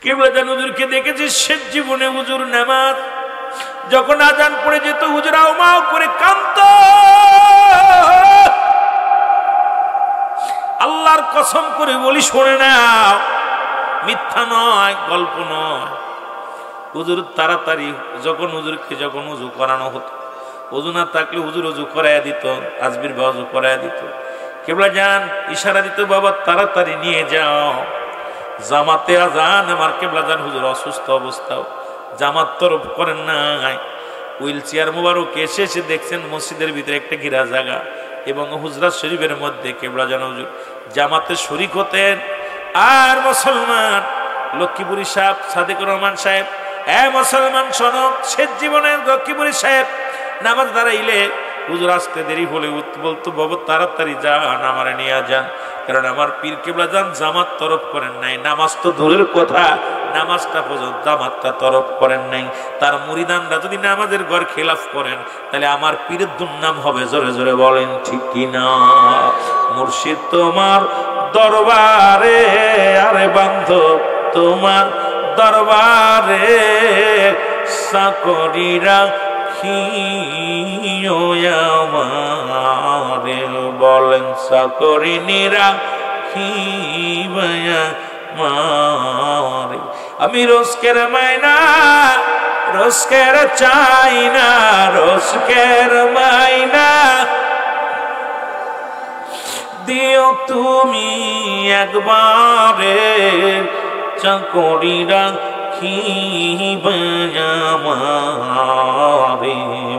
কিবলাজান হুজুরকে দেখেছি শেষ জীবনে হুজুর নামাজ যখন আজান পড়ে যেত হুজুর আও করে কাঁদত। আল্লাহর কসম করে বলি শোনে না, মিথ্যা নয়, গল্প নয়। হুজুর তাড়াতাড়ি যখন উজু করানো হতো, উজু না থাকলে হুজুর উজু করাইয়া দিত, তাসবির বা উজু করাইয়া দিত। কিবলাজান ইশারা দিত, বাবা তাড়াতাড়ি নিয়ে যাও জামাতে আজান। আমার কিবলাজান হুজুর অসুস্থ অবস্থাও জামাত তরফ করেন নাই। হুইল চেয়ার মোবারক এসে দেখছেন মসজিদের ভিতরে একটা ঘিরা জায়গা এবং হুজরা শরীফের মধ্যে কিবলাজান হুজুর জামাতে শরীক হতেন। আর মুসলমান লক্ষ্মীপুরী সাহেব সাদেকুর রহমান সাহেব, মুসলমান শোনো, শেষ জীবনের লক্ষ্মীপুরী সাহেব নামাজ দাঁড়াইলে হুজুর আসতে দেরি হলে বলতো, বাবা তাড়াতাড়ি যান, আমারে নিয়ে যান, কারণ আমার পীর কিবলাজান জামাত তরফ করেন নাই। নামাজ তো দূরের কথা, নামাজটা পর্যন্ত জামাতটা তরফ করেন নাই। তার মুরিদানরা যদি নামাজের ঘর খেলাফ করেন তাহলে আমার পীরের দুর্নাম হবে। জোরে জোরে বলেন ঠিক কিনা? মুর্শিদ তোমার দরবারে, আরে বান্ধব তোমার দরবারে চাকরিরা আমারে, বলেন চাকরিনীরা মারে। আমি রোজকের মাইনা রোজকের চাই না, রোজকের মাইনা দিও তুমি একবারে, চাকরিরা আমারে।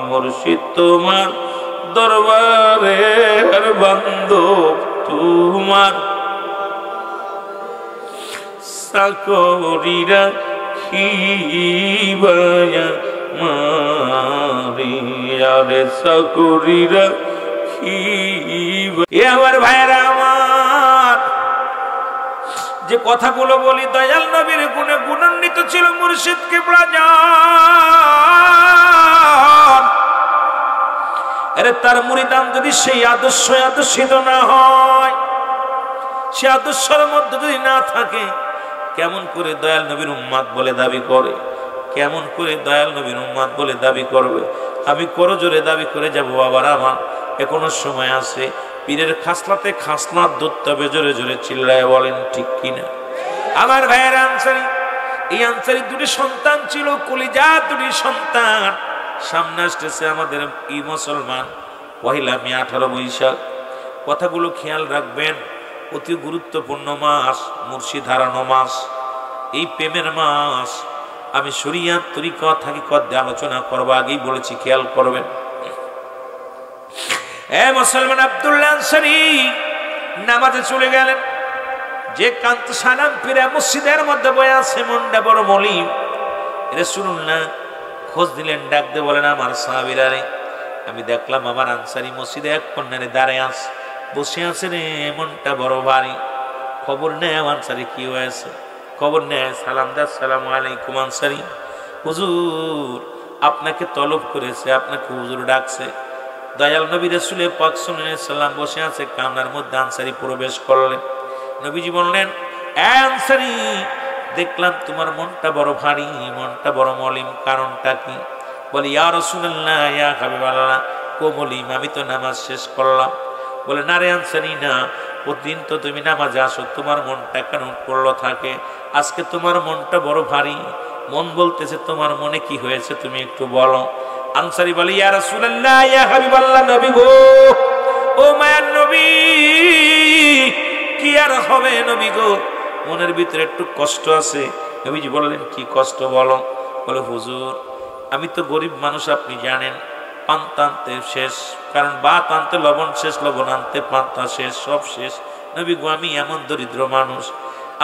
মুর্শিদ তোমার দরবারে বান্ধব তোমার চাকরিরা মারে, আরে চাকরিরা আমার ভাইরা আমার, যে কথাগুলো বলি দয়াল নবীর গুণে গুণান্বিত ছিল মুর্শিদ কিবলাজান। আরে তার মুরিদান যদি সেই আদর্শ আদর্শিত না হয়, সে আদর্শের মধ্যে যদি না থাকে, কেমন করে দয়াল নবীর উম্মাত বলে দাবি করে? কেমন করে দয়াল নবীর উম্মাত বলে দাবি করবে? আমি করো জোরে দাবি করে যাবো বাবার আমার, এখনো সময় আছে। পীরের খাসলাতে খাসলাত ধরতে হবে, জোরে জোরে চিল্লায় বলেন ঠিক কিনা? আমার ভাইয়ের আনসারি, এই আনসারি দুটি সন্তান ছিল, কলিজা দুটি সন্তান। সামনে আসতেছে আমাদের ই মুসলমান পহিলা মে 18 বৈশাখ। কথাগুলো খেয়াল রাখবেন, অতি গুরুত্বপূর্ণ মাস, মুর্শিদ হারানো মাস, এই প্রেমের মাস। আমি শরিয়াত তরিকত হাকিকত দিয়ে আলোচনা করবো, আগেই বলেছি, খেয়াল করবেন। মুসলমান আব্দুল্লাহ আনসারী নামাজে চলে গেলেন। যে কান্ত সালাম ফিরে মসজিদের মধ্যে বয়ে আছে, মনটা বড় মলিন। রাসূলুল্লাহ খোঁজ দিলেন, ডাক দিয়ে বলেন, আমার সাহাবীরা রে, আমি দেখলাম আমার আনসারী মসজিদে এক কর্নারে দাঁড়ায় আছে, বসে আছে রে, মনটা বড় ভারী। খবর নেয় আনসারী কি হয়েছে, খবর নেয়, সালাম দা, আসসালামু আলাইকুম আনসারী, হুজুর আপনাকে তলব করেছে, আপনাকে হুজুর ডাকছে। দয়াল নবী রাসূল পাক সাল্লাল্লাহু আলাইহি সাল্লাম বসে আছে, কামরার মধ্যে আনসারী প্রবেশ করলেন। নবীজি বললেন, আনসারী দেখলাম তোমার মনটা বড় ভারী, মনটা বড় মলিন, কারণটা কি? বলে, ইয়া রাসূলুল্লাহ, ইয়া হাবিবাল্লাহ, কোমলিম, আমি তো নামাজ শেষ করলাম। বলে, না রে আনসারী না, প্রতিদিন তো তুমি নামাজে আসো, তোমার মনটা কেন পড়লো থাকে? আজকে তোমার মনটা বড় ভারী, মন বলতেছে তোমার মনে কি হয়েছে, তুমি একটু বলো। আনসারী বলে, ইয়া রাসূলুল্লাহ, ইয়া হাবিবাল্লাহ, নবী গো, ও মায়ার নবী, কি আর হবে নবী গো, মনের ভিতরে একটু কষ্ট আছে। নবীজি বললেন, কি কষ্ট বলো? বলে, হুজুর আমি তো গরিব মানুষ, আপনি জানেন, পান্তা আনতে শেষ, কারণ ভাত আনতে লবণ শেষ, লবণ আনতে পান্তা শেষ, সব শেষ। নবী গো আমি এমন দরিদ্র মানুষ,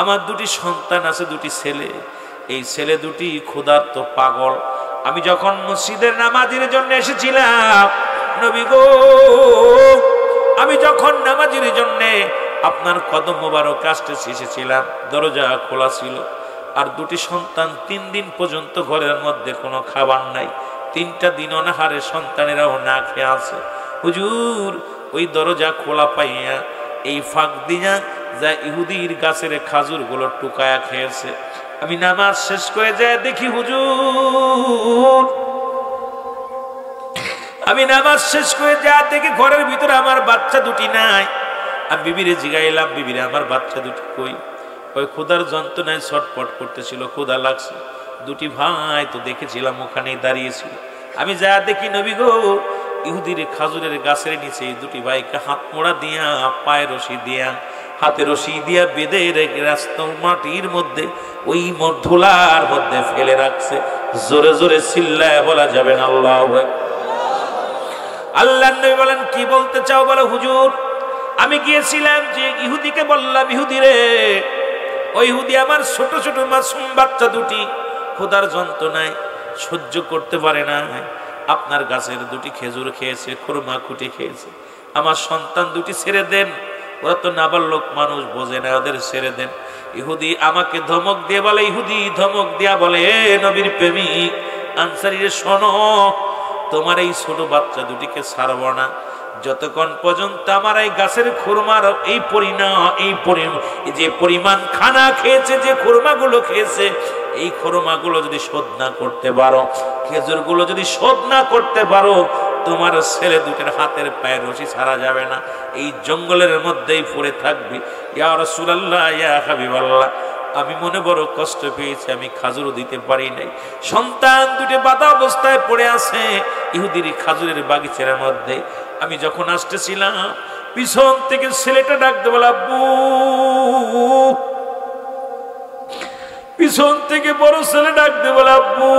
আমার দুটি সন্তান আছে, দুটি ছেলে, এই ছেলে দুটি ক্ষুধার্ত পাগল। আমি যখন মসজিদের নামাজের জন্য এসেছিলাম নবী গো, আমি যখন নামাজের জন্য আপনার কদম মোবারক আসতে এসেছিলাম, দরজা খোলা ছিল, আর দুটি সন্তান 3 দিন পর্যন্ত ঘরের মধ্যে কোনো খাবার নাই, 3টা দিন অনাহারে সন্তানেরাও না খেয়ে আছে। হুজুর ওই দরজা খোলা পাইয়া এই ফাঁক দিয়া যা ইহুদির গাছের খাজুর গুলো টুকায়া খেয়েছে, আমি নামাজ শেষ করে যায় দেখি হুজুর, আমি নামাজ শেষ করে যা দেখি ঘরের ভিতরে আমার বাচ্চা দুটি নাই। আমি বিবিরে জিগাইলাম, বিবিরে আমার বাচ্চা দুটি কই? ওই ক্ষুধার যন্ত্রণায় ছটফট করতেছিল, ক্ষুধা লাগছে। দুটি ভাই তো দেখেছিলাম ওখানেই দাঁড়িয়েছিল। আমি যা দেখি নবী গো, ইহুদির খাজুরের গাছের নিচে দুটি ভাইকে হাত মোড়া দিয়া, পায়ে রশি দিয়া, হাতে রশি দিয়া বেঁধে রাস্তা মাটির মধ্যে ওই ধুলার মধ্যে ফেলে রাখছে। জোরে জোরে চিল্লায় বলা যাবে না আল্লাহু আকবার। আল্লাহর নবী বলেন কি বলতে চাও বলো? হুজুর আমি গিয়েছিলাম যে ইহুদিকে বললাম, ইহুদি রে, ওই ইহুদি আমার ছোট ছোট মাসুম বাচ্চা দুটি ক্ষুধার যন্ত্রণায় সহ্য করতে পারে না, আপনার গাছের দুটি খেজুর খেয়েছে, খুরমা কুটে খেয়েছে, আমার সন্তান দুটি ছেড়ে দেন, ওরা তো নাবালক মানুষ, বোঝে না, ওদের ছেড়ে দেন। ইহুদি আমাকে ধমক দিয়ে বলে, ইহুদি ধমক দিয়া বলে, এ নবীর প্রেমিক আনসারী রে, শোনো, তোমার এই ছোট বাচ্চা দুটিকে ছাড়ব না যতক্ষণ পর্যন্ত আমার এই গাছের খুরমার এই যে পরিমাণ খানা খেয়েছে, যে খুরমাগুলো খেয়েছে, এই খুরমাগুলো যদি শোধ না করতে পারো, খেজুরগুলো যদি শোধ না করতে পারো, তোমার ছেলে দুটের হাতের পায়ের রশি ছাড়া যাবে না, এই জঙ্গলের মধ্যেই পড়ে থাকবে। ইয়া রাসূলুল্লাহ, ইয়া হাবিবাল্লাহ, আমি মনে বড় কষ্ট পেয়েছি, আমি খাজুরও দিতে পারি নাই। সন্তান দুটো বাঁধা অবস্থায় পড়ে আছে ইহুদির খাজুরের বাগিচার মধ্যে। আমি যখন আসতেছিলাম, পিছন থেকে ছেলেটা ডাকতে বলে, আব্বু। পিছন থেকে বড় ছেলে ডাকতে বলে, আব্বু।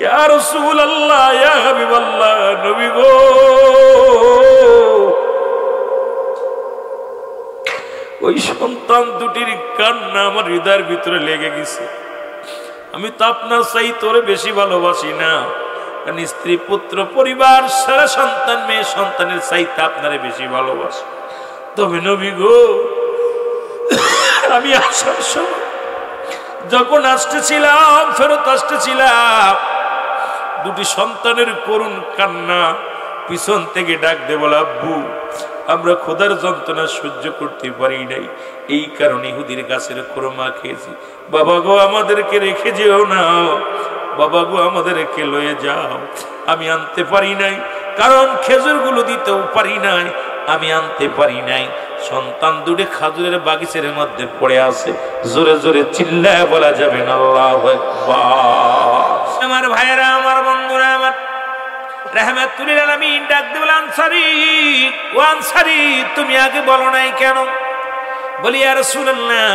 ইয়া রাসূলুল্লাহ, ইয়া হাবিবাল্লাহ, নবী গো। ওই সন্তান দুটির কান্না আমার হৃদয়ের ভিতরে লেগে গেছে। আমি তো আপনার চাই তোরে বেশি ভালোবাসি না, কারণ স্ত্রী পুত্র পরিবার সারা সন্তান মেয়ে সন্তানের চাইতে আপনারে বেশি ভালোবাসি। তবে নবী গো, আমি আসার সময় যখন আসতেছিলাম, ফেরত আসতেছিলাম, দুটি সন্তানের করুণ কান্না পিছন থেকে ডাক দে বলে, আব্বু আমরা খোদার যন্ত্রণা সহ্য করতে পারি নাই, এই কারণে ইহুদির গাছের খুরমা খেয়েছি। বাবা গো আমাদেরকে রেখে যেও না, বাবা গো আমাদেরকে লয়ে যাও। আমি আনতে পারি নাই, কারণ খেজুরগুলো দিতেও পারি নাই, আমি আনতে পারি নাই। সন্তান দুটি খাজুরের বাগিচার মধ্যে পড়ে আছে। জোরে জোরে চিল্লায় বলা যাবে না আল্লাহু আকবার। আমার ভাইয়েরা, আমার বন্ধুরা, আমার রাহমাতুল লিল আলামিন ডাক দিয়ে বলে, আনসারী, ও আনসারী, তুমি আগে বলো নাই কেন? বলি, ইয়া রাসূলুল্লাহ,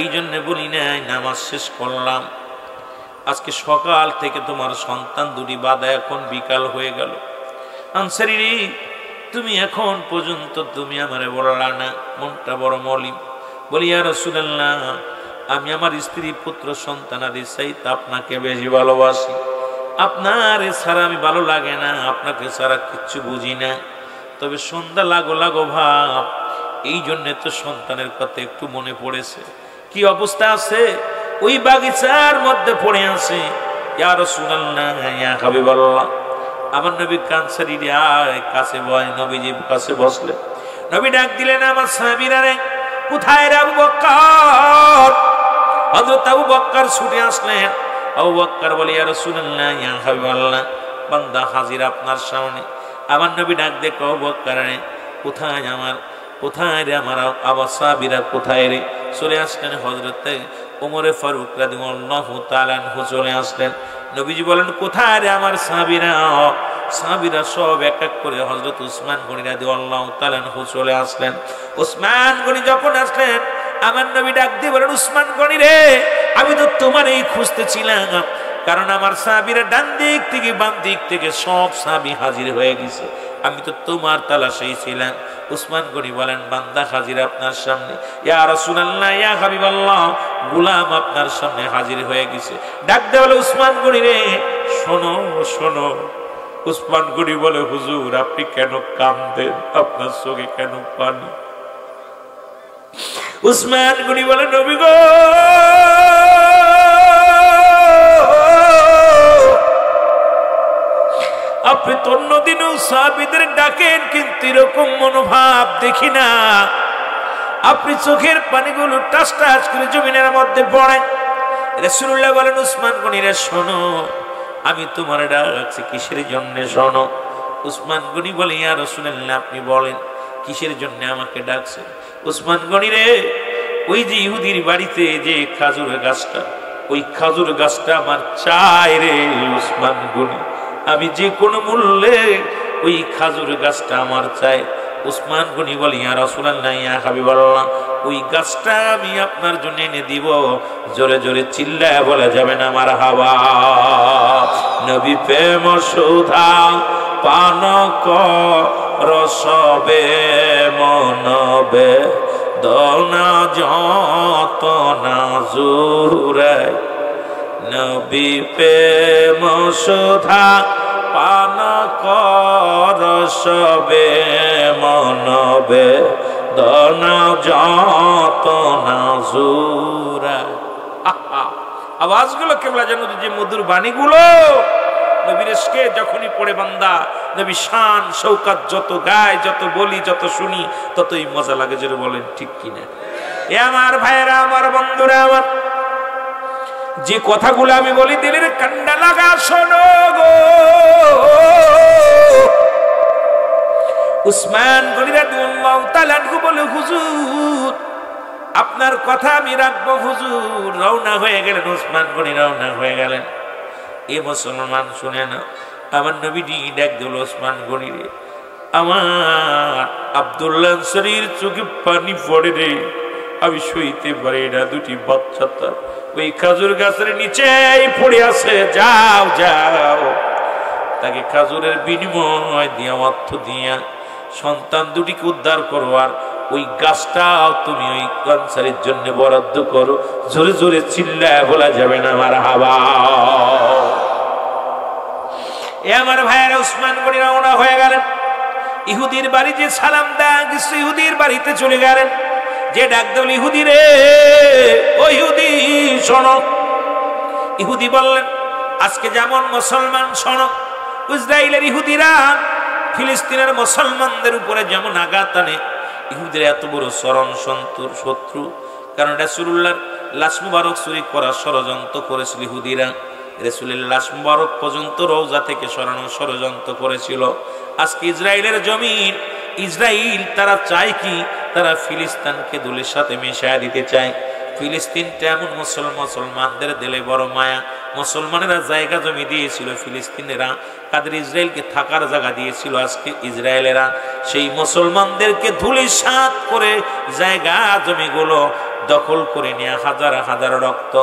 এই জন্য বলি নাই, নামাজ শেষ করলাম, আজকে সকাল থেকে তোমার সন্তান দুটি বাঁধা, এখন বিকাল হয়ে গেল। আনসারী রে, তুমি এখন পর্যন্ত তুমি আমারে বললা না, মনটা বড় মলিন। বলি, ইয়া রাসূলুল্লাহ, আমি আমার স্ত্রী পুত্র সন্তানাদি চাইতে আপনাকে বেশি ভালোবাসি, আপনার ছাড়া আমি ভালো লাগে না, আপনাকে ছাড়া কিচ্ছু বুঝি না। তবে সন্ধ্যা লাগো লাগো ভাব, এই জন্যে তো সন্তানের কথা একটু মনে পড়েছে। কি অবস্থা আছে? ওই বাগিচার মধ্যে পড়ে আছে। ইয়া রাসূলুল্লাহ, ইয়া হাবিবাল্লাহ, আমার নবী কানসারী কাছে বয়, নবীজির কাছে বসলে নবী ডাক দিলেন, আমার সাহাবীরা রে, কোথায় রে আবু বকর? হযরত আবু বকর ছুটে আসলেন। আবু বকর বলে, ইয়া রাসূলুল্লাহ, ইয়া হাবিবাল্লাহ, বান্দা হাজির আপনার সামনে। আমার নবী ডাক দিয়ে, আবু বকর রে, কোথায় রে আমার আবার সাহাবীরা কোথায় রে? চলে আসলেন হযরত ওমর ফারুক রাদিয়াল্লাহু তাআলা আনহু চলে আসলেন। নবীজি বলেন, কোথায় রে আমার সাহাবীরা? সাহাবীরা সব এক এক করে হযরত উসমান গনি রাদিয়াল্লাহু তাআলা আনহু চলে আসলেন। উসমান গনি যখন আসলেন, আমার নবী ডাক দিয়ে বলেন, উসমান গনি রে, আমি তো তোমারই খুঁজতেছিলাম, কারণ আমার সাহাবীরা ডান দিক থেকে বাম দিক থেকে সব সাহাবী হাজির হয়ে গেছে, আমি তো তোমার তালাশেই ছিলাম। উসমান গনি বলেন, বান্দা হাজির আপনার সামনে। ইয়া রাসূলুল্লাহ, ইয়া হাবিবাল্লাহ, গোলাম আপনার সামনে হাজির হয়ে গেছে। ডাক দিয়ে বলে, উসমান গনি রে, শোনো শোনো। উসমান গনি বলে, হুজুর আপনি কেন কাঁদেন? আপনার চোখে কেন পানি? উসমান গনি বলে, নবী গো, আপনি তো অন্যদিনও সাহাবীদের ডাকেন, কিন্তু এরকম মনোভাব দেখি না। আপনি চোখের পানিগুলো টাস টাস করে জমিনের মধ্যে পড়েন। রাসূলুল্লাহ বলেন, উসমান গনি রে শোনো, আমি তোমার ডাকছি কিসের জন্য শোনো। উসমান গনি বলে, ইয়া রাসূলুল্লাহ আপনি বলেন কিসের জন্য আমাকে ডাকছেন। উসমান গনি রে, ওই যে ইহুদির বাড়িতে যে খাজুর গাছটা, ওই খাজুর গাছটা আমার চাই রে উসমান গনি, আমি যে কোনো মূল্যে ওই খাজুর গাছটা আমার চাই। উসমান গনি বলে, ইয়া রাসূলুল্লাহ ইয়া হাবিবাল্লাহ, ওই গাছটা আমি আপনার জন্য এনে দিব। জোরে জোরে চিল্লায় বলা যাবে না মারহাবা। নবী প্রেম সুধা পান রসবে মনবে দনা যত না জুরে। নবী প্রেম সুধা পান রসবে মনবে দনা যত না জুরে। আওয়াজগুলো কেবলা যেন যে মধুর বাণীগুলো নবীর ইশকে যখনই পড়ে বান্দা, নবী শান শৌকাত যত গায়, যত বলি, যত শুনি, ততই মজা লাগে। জোরে বলেন ঠিক কিনা? এ আমার ভাইয়েরা, আমার বন্ধুরা, আমার যে কথাগুলো আমি বলি দিলের কান্ডা লাগা শোনো গো। উসমান গনি রাদিয়াল্লাহু তাআলা আনহু বলে, হুজুর আপনার কথা আমি রাখবো হুজুর। রওনা হয়ে গেলেন, উসমান গনি রওনা হয়ে গেলেন। এ মুসলমান শুনে না, আমার নবীজি ডাক দিল, ওসমান গনি রে, আমার আব্দুল্লাহ আনসারীর চোখে পানি পড়ে রে, আমি সইতে পারি না। দুটি বাচ্চা তার ওই খাজুর গাছের নিচেই পড়ে আছে, যাও যাও তাকে খাজুরের বিনিময় দিয়া, অর্থ দিয়া সন্তান দুটিকে উদ্ধার করো, আর ওই গাছটাও তুমি ওই আনসারীর জন্য বরাদ্দ করো। জোরে জোরে চিল্লায় বলা যাবে না মারহাবা। এ আমার ভাইয়েরা, উসমান গনি রওনা হয়ে গেলেন। ইহুদির বাড়ি যে সালাম দেয়, ইহুদির বাড়িতে চলে গেলেন। যে ডাক দিল, ইহুদি রে, ও ইহুদি শোনো। ইহুদি বললেন, আজকে যেমন মুসলমান শোনো, ইসরায়েলের ইহুদিরা ফিলিস্তিনের মুসলমানদের উপরে যেমন আঘাত আনে, ইহুদিরা এত বড় চরম শত্রু। কারণ রাসূলুল্লাহর লাশ মুবারক চুরি করার ষড়যন্ত্র করেছিল ইহুদিরা। রাসূলের লাশ মুবারক পর্যন্ত রওজা থেকে সরানোর ষড়যন্ত্র করেছিল। আজকে ইসরায়েলের জমিন, ইসরায়েল তারা চায় কি, তারা ফিলিস্তিনকে ধুলির সাথে মিশিয়ে দিতে চায়। ফিলিস্তিনটা এমন মুসলমানদের দিলে বড় মায়া। মুসলমানেরা জায়গা জমি দিয়েছিল, ফিলিস্তিনেরা কাদের ইসরায়েলকে থাকার জায়গা দিয়েছিল। আজকে ইসরায়েলেরা সেই মুসলমানদেরকে ধুলিসাৎ করে জায়গা জমিগুলো দখল করে নিয়ে হাজার হাজার রক্ত,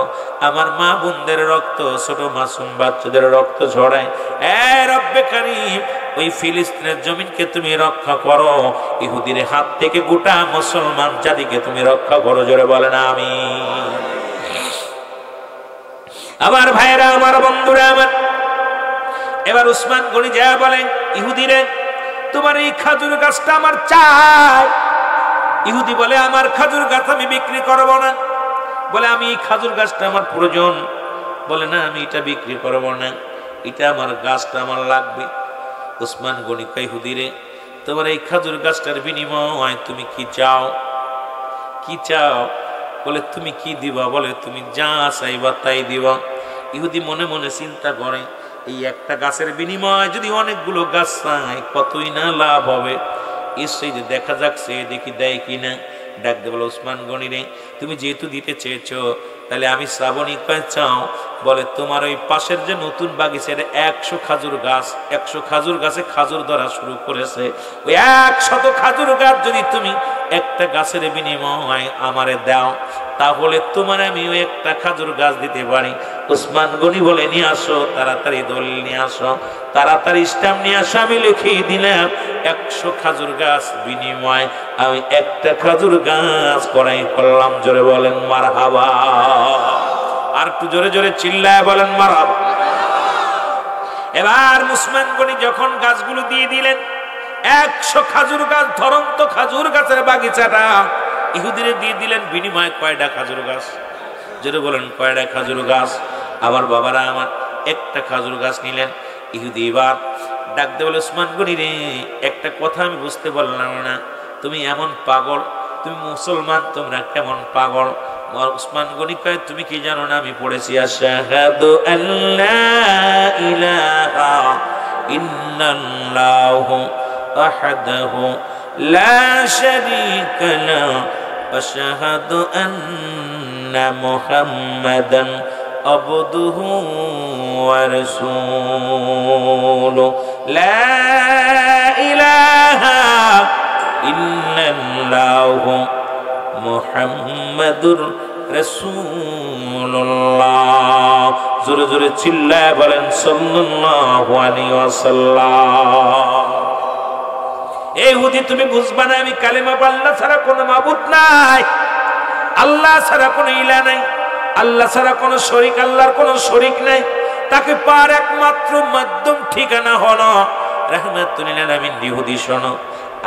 আমার মা বোনদের রক্ত, ছোট মাসুম বাচ্চাদের রক্ত ঝরায়। এ রব্বে কারীম, ওই ফিলিস্তিনের জমিনকে তুমি রক্ষা করো, ইহুদির হাত থেকে গোটা মুসলমান জাতিকে তুমি রক্ষা করো। জোরে বলেন আমিন। আমার ভাইরা, আমার বন্ধুরা, আমার এবার উসমান গনি যা বলেন, ইহুদিরে তোমার এই খাজুর গাছটা আমার চাই। ইহুদি বলে, আমার খাজুর গাছ আমি বিক্রি করব না। বলে, আমি এই খাজুর গাছটা আমার প্রয়োজন। বলে, না আমি এটা বিক্রি করব না, এটা আমার গাছটা আমার লাগবে। উসমান গনি কয়, ইহুদিরে তোমার এই খাজুর গাছটার বিনিময় তুমি কি চাও? কি চাও? বলে, তুমি কি দিবা? বলে, তুমি যা চাইবা তাই দিবা। ইহুদি মনে মনে চিন্তা করে, এই একটা গাছের বিনিময় যদি অনেকগুলো গাছ চাই, কতই না লাভ হবে। এসে যে দেখা যাক, সে দেখি দেয় কিনা। ডাক দে বলে, উসমান গনি রে, তুমি যেহেতু দিতে চেয়েছো, তাহলে আমি শ্রাবণী কয় চাও? বলে, তোমার ওই পাশের যে নতুন বাগিচার 100 খাজুর গাছ, 100 খাজুর গাছে খাজুর ধরা শুরু করেছে, ওই 100 খাজুর গাছ যদি তুমি একটা গাছের বিনিময় আমারে দাও, তাহলে তোমার আমি ওই একটা খাজুর গাছ দিতে পারি। উসমান গনি বলে, নিয়ে আসো, তাড়াতাড়ি দলিল নিয়ে আসো, তাড়াতাড়ি স্ট্যাম্প নিয়ে আসো। আমি লিখিয়ে দিলাম 100 খাজুর গাছ বিনিময় আমি একটা খাজুর গাছ করাই করলাম। জোরে বলেন মারহাবা। আর একটু জোরে জোরে চিল্লায় বলেন মারহাবা। এবার উসমান গনি যখন গাছগুলো দিয়ে দিলেন, 100 খাজুর গাছ, ধরন্ত খাজুর গাছের বাগিচাটা ইহুদিরে দিয়ে দিলেন। বিনিময় কয়টা খাজুর গাছ? জোরে বলেন, কয়টা খাজুর গাছ? আমার বাবারা, আমার একটা খাজুর গাছ নিলেন। ইহুদি এবার ডাক দে বলে, উসমান গনি রে, একটা কথা আমি বুঝতে পারলাম না, তুমি এমন পাগল, তুমি মুসলমান, তোমরা কেমন পাগল। উসমান গনি কয় তুমি কি জানো না আমি পড়েছি আশহাদু আল্লা ইলাহা ইল্লাল্লাহু ওয়াহদাহু লা শারীকা লাহু ওয়া আশহাদু আন্না মুহাম্মাদান আবদুহু ওয়া রাসূলুহু লা ইলাহা ইল্লাল্লাহু মুহাম্মাদুর রাসূলুল্লাহ। জোরে জোরে চিল্লায় বলেন সাল্লাল্লাহু আলাইহি ওয়াসাল্লাম। এই হুদি তুমি বুঝবা না আমি কালেমা আল্লাহ ছাড়া কোনো মাবুদ নাই, আল্লাহ ছাড়া কোনো ইলাহ নাই, আল্লাহ ছাড়া কোনো শরীক, আল্লাহর কোনো শরীক নাই, তাকে পার একমাত্র মাধ্যম ঠিকানা হলো রাহমাতুল লিল আলামিন। ইহুদি শোনো,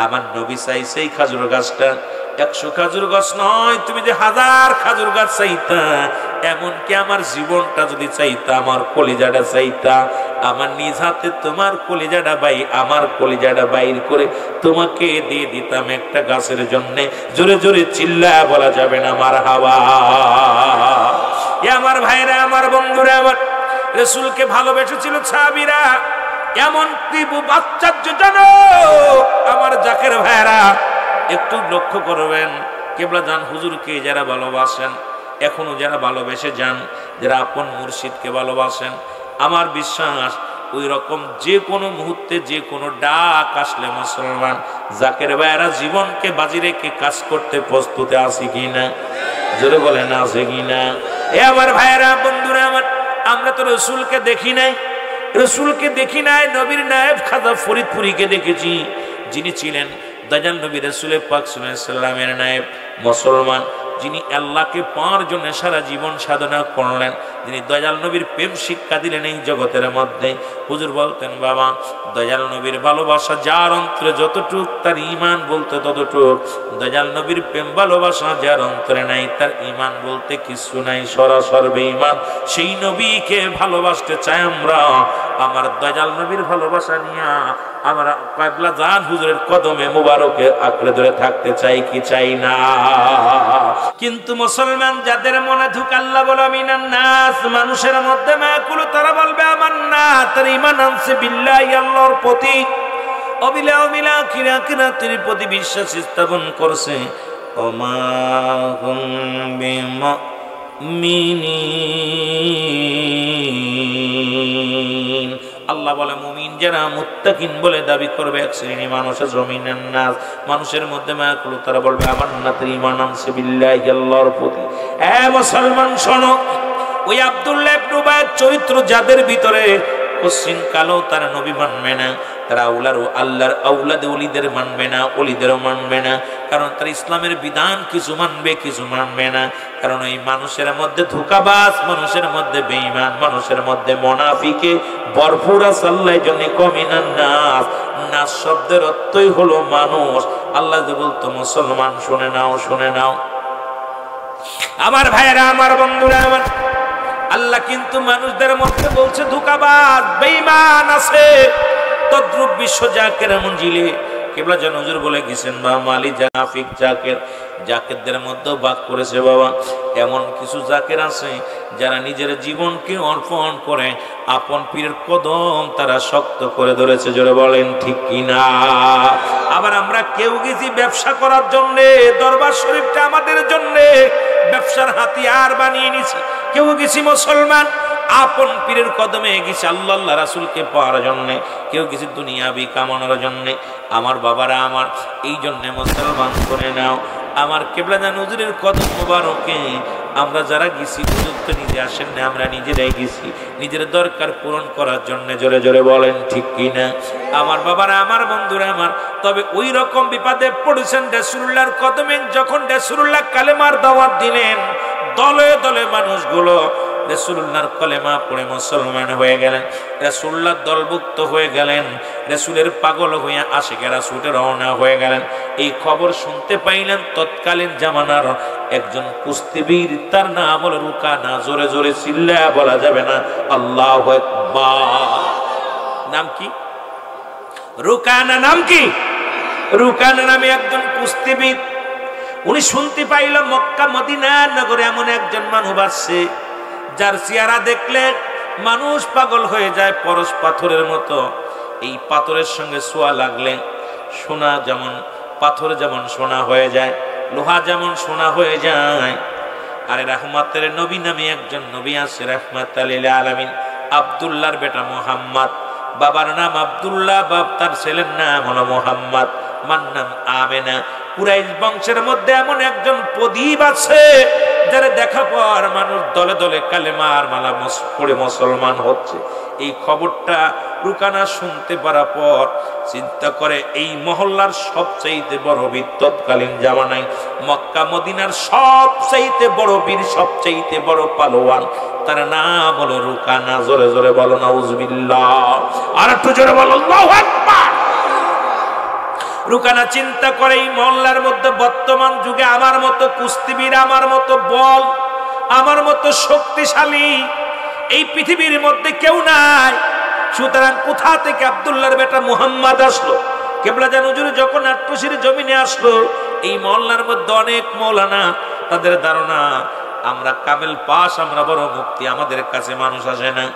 আমার নবী চাইছে এই খাজুর গাছটা 100 খাজুর গাছ নয়, তুমি যে 1000 খাজুর গাছ চাইতা, এমনকি আমার জীবনটা যদি চাইতা, আমার কলিজাটা চাইতা, আমার নিজ হাতে তোমার কলিজাটা আমার কলিজাটা বাইর করে তোমাকে দিয়ে দিতাম একটা গাছের জন্য। জোরে জোরে চিল্লায় বলা যাবে না মারহাবা। আমার ভাইরা, আমার বন্ধুরা, আমার রাসূলকে ভালোবেসেছিল সাহাবীরা। এমন তীব্র আশ্চর্যজনক আমার জাকের ভাইরা, একটু লক্ষ্য করবেন কেবলা জান হুজুরকে যারা ভালোবাসেন, এখনো যারা ভালোবেসে যান, যারা আপন মুর্শিদকে ভালোবাসেন, আমার বিশ্বাস ওই রকম যে কোনো মুহূর্তে যে কোনো ডাক আসলে মুসলমান জাকের ভাইরা জীবনকে বাজি রেখে কাজ করতে প্রস্তুতে আছে কিনা? জোরে বলেন আছে কিনা? এ আমার ভাইরা, বন্ধুরা আমার, আমরা তো রসুলকে দেখি নাই, রসুলকে দেখি নাই, নবীর নায়েব খাজা ফরিদপুরীকে দেখেছি, যিনি ছিলেন দয়াল নবী রাসূল পাক সাল্লাল্লাহু আলাইহি সাল্লামের নায়েব, মুসলমান, যিনি আল্লাহকে পাওয়ার জন্য সারা জীবন সাধনা করলেন, যিনি দয়াল নবীর প্রেম শিক্ষা দিলেন এই জগতের মধ্যে। হুজুর বলতেন, বাবা দয়াল নবীর ভালোবাসা যার অন্তরে যতটুক, তার ঈমান বলতে ততটুক। দয়াল নবীর প্রেম ভালোবাসা যার অন্তরে নাই, তার ঈমান বলতে কিছু নাই, সরাসর বেঈমান। সেই নবীকে ভালোবাসতে চাই আমরা। আমার দয়াল নবীর ভালোবাসা নিয়ে আমরা কিবলা জান হুজুরের কদমে মুবারকে আঁকড়ে ধরে থাকতে চাই কি চাই না? কিন্তু মুসলমান যাদের মনে ধোঁকা, আল্লাহ বলে মিনান নাস, মানুষের মধ্যে মাকুলু, তারা বলবে আমার না, তার ঈমান আনছে বিল্লাহি, আল্লাহর প্রতি, অবিলা অবিলা আখিরাতের প্রতি বিশ্বাস স্থাপন করছে। ওমা হুম বিমুমিনিন, আল্লাহ বলে মুমিন যারা মুত্তাকিন বলে দাবি করবে এক শ্রেণী মানুষের জমিনের নাস, মানুষের মধ্যে মায়াকুল, তারা বলবে আমার না, তার ঈমান আনছে বিল্লাহি, আল্লাহর প্রতি। এ মুসলমান শোনো, ওই আব্দুল্লাহ ইবনে উবাইয়ের চরিত্র যাদের ভিতরে কোশ্চিন কালো, তারা নবী মানবে না, তারা আল্লাহর আওলাদ ওলিদের মানবে না, ওলিদেরও মানবে না, কারণ তারা ইসলামের বিধান কিছু মানবে কিছু মানবে না। কারণ ওই মানুষের মধ্যে ধোঁকাবাজ, মানুষের মধ্যে বেঈমান, মানুষের মধ্যে মুনাফিকে ভরপুর আছে। আল্লাহ জন্য কমিনান নাস, নাস শব্দের অর্থই হলো মানুষ। আল্লাহ যে বলতো মুসলমান শুনে নাও, শুনে নাও আমার ভাইয়েরা, আমার বন্ধুরা আমার, আল্লাহ কিন্তু মানুষদের মধ্যে বলছে ধোঁকাবাজ বেঈমান আছে। তদ্রুপ বিশ্ব জাকের মঞ্জিলে কিবলা জান হুজুর বলে গেছেন, বা মালি জাফিক জাকের, জাকেরদের মধ্যে ভাগ করেছে বাবা। এমন কিছু জাকের আছে যারা নিজের জীবনকে অর্পণ করে আপন পীরের কদম তারা শক্ত করে ধরেছে। জোরে বলেন ঠিক কিনা? আবার আমরা কেউ গেছি ব্যবসা করার জন্য, দরবার শরীফটা আমাদের জন্য ব্যবসার হাতিয়ার বানিয়ে নিছি। কেউ গেছি মুসলমান আপন পীরের কদমে গেছি আল্লাহ রাসূলকে পাওয়ার জন্য, কেউ গেছি দুনিয়াবি কামানোর জন্য। আমার বাবারা আমার, এই জন্য মুসলমান করে নাও, আমার কিবলা জান হুজুরের কদম মোবারকে আমরা যারা গেছি, হুজুর তো নিজে আসেন না, আমরা নিজেরাই গেছি নিজের দরকার পূরণ করার জন্য। জোরে জোরে বলেন ঠিক কিনা? আমার বাবারা, আমার বন্ধুরা আমার, তবে ওই রকম বিপদে পড়েছেন রাসূলুল্লাহর কদমে। যখন রাসূলুল্লাহ কালেমার দাওয়াত দিলেন, দলে দলে মানুষগুলো রাসূলুল্লাহর কলেমা পড়ে মুসলমান হয়ে গেলেন, রাসূলুল্লাহর দলভুক্ত হয়ে গেলেন, রাসূলের পাগল হয়ে আশিকে রাসূলে রওনা হয়ে গেলেন। এই খবর শুনতে পাইলেন তৎকালীন জামানার একজন কুস্তিবীর, তার নাম হলো রুকানা। জোরে জোরে চিল্লায়া বলা যাবে না আল্লাহু আকবার। নাম কি? রুকানা। নাম কি? রুকানা নামে একজন কুস্তিবীর। উনি শুনতে পাইল মক্কা মদিনার নগরে এমন একজন মানুষ আসছে যার চেহারা দেখলে মানুষ পাগল হয়ে যায় পরশ পাথরের মতো। এই পাথরের সঙ্গে ছোঁয়া লাগলে সোনা যেমন পাথর যেমন সোনা হয়ে যায়, লোহা যেমন সোনা হয়ে যায়। আরে রাহমাতের নবী নামে একজন নবী আছে রাহমাতুল লিল আলামিন, আব্দুল্লাহর বেটা মুহাম্মদ। বাবার নাম আব্দুল্লাহ, বাপ তার ছেলের নাম হলো মুহাম্মদ, মার নাম আমেনা। কুরাইশ বংশের মধ্যে এমন একজন প্রদীপ আছে যারা দেখা পর মানুষ দলে দলে কালেমার মালা পড়ে মুসলমান হচ্ছে। এই খবরটা রুকানা শুনতে পারার পর চিন্তা করে এই মহল্লার সবচাইতে বড় বীর তৎকালীন জামানায় মক্কা মদিনার সবচাইতে বড় বীর, সবচাইতে বড় পালোয়ান, তার নাম হলো রুকানা। জোরে জোরে বলো নাউজুবিল্লাহ, আর একটু জোরে বলো আল্লাহু আকবার। রুকানা চিন্তা করে এই মহল্লার মধ্যে বর্তমান যুগে আমার মতো কুস্তিবীর, আমার মতো বল, আমার মতো শক্তিশালী এই পৃথিবীর মধ্যে কেউ নাই। সুতরাং কোথা থেকে আব্দুল্লাহর বেটা মুহাম্মদ আসলো? কেবলা জান হুজুর যখন আট্টশির জমিনে আসলো, এই মহল্লার মধ্যে অনেক মৌলানা, তাদের ধারণা আমরা কামেল পাস, আমরা বড় মুক্তি, আমাদের কাছে মানুষ আসে না।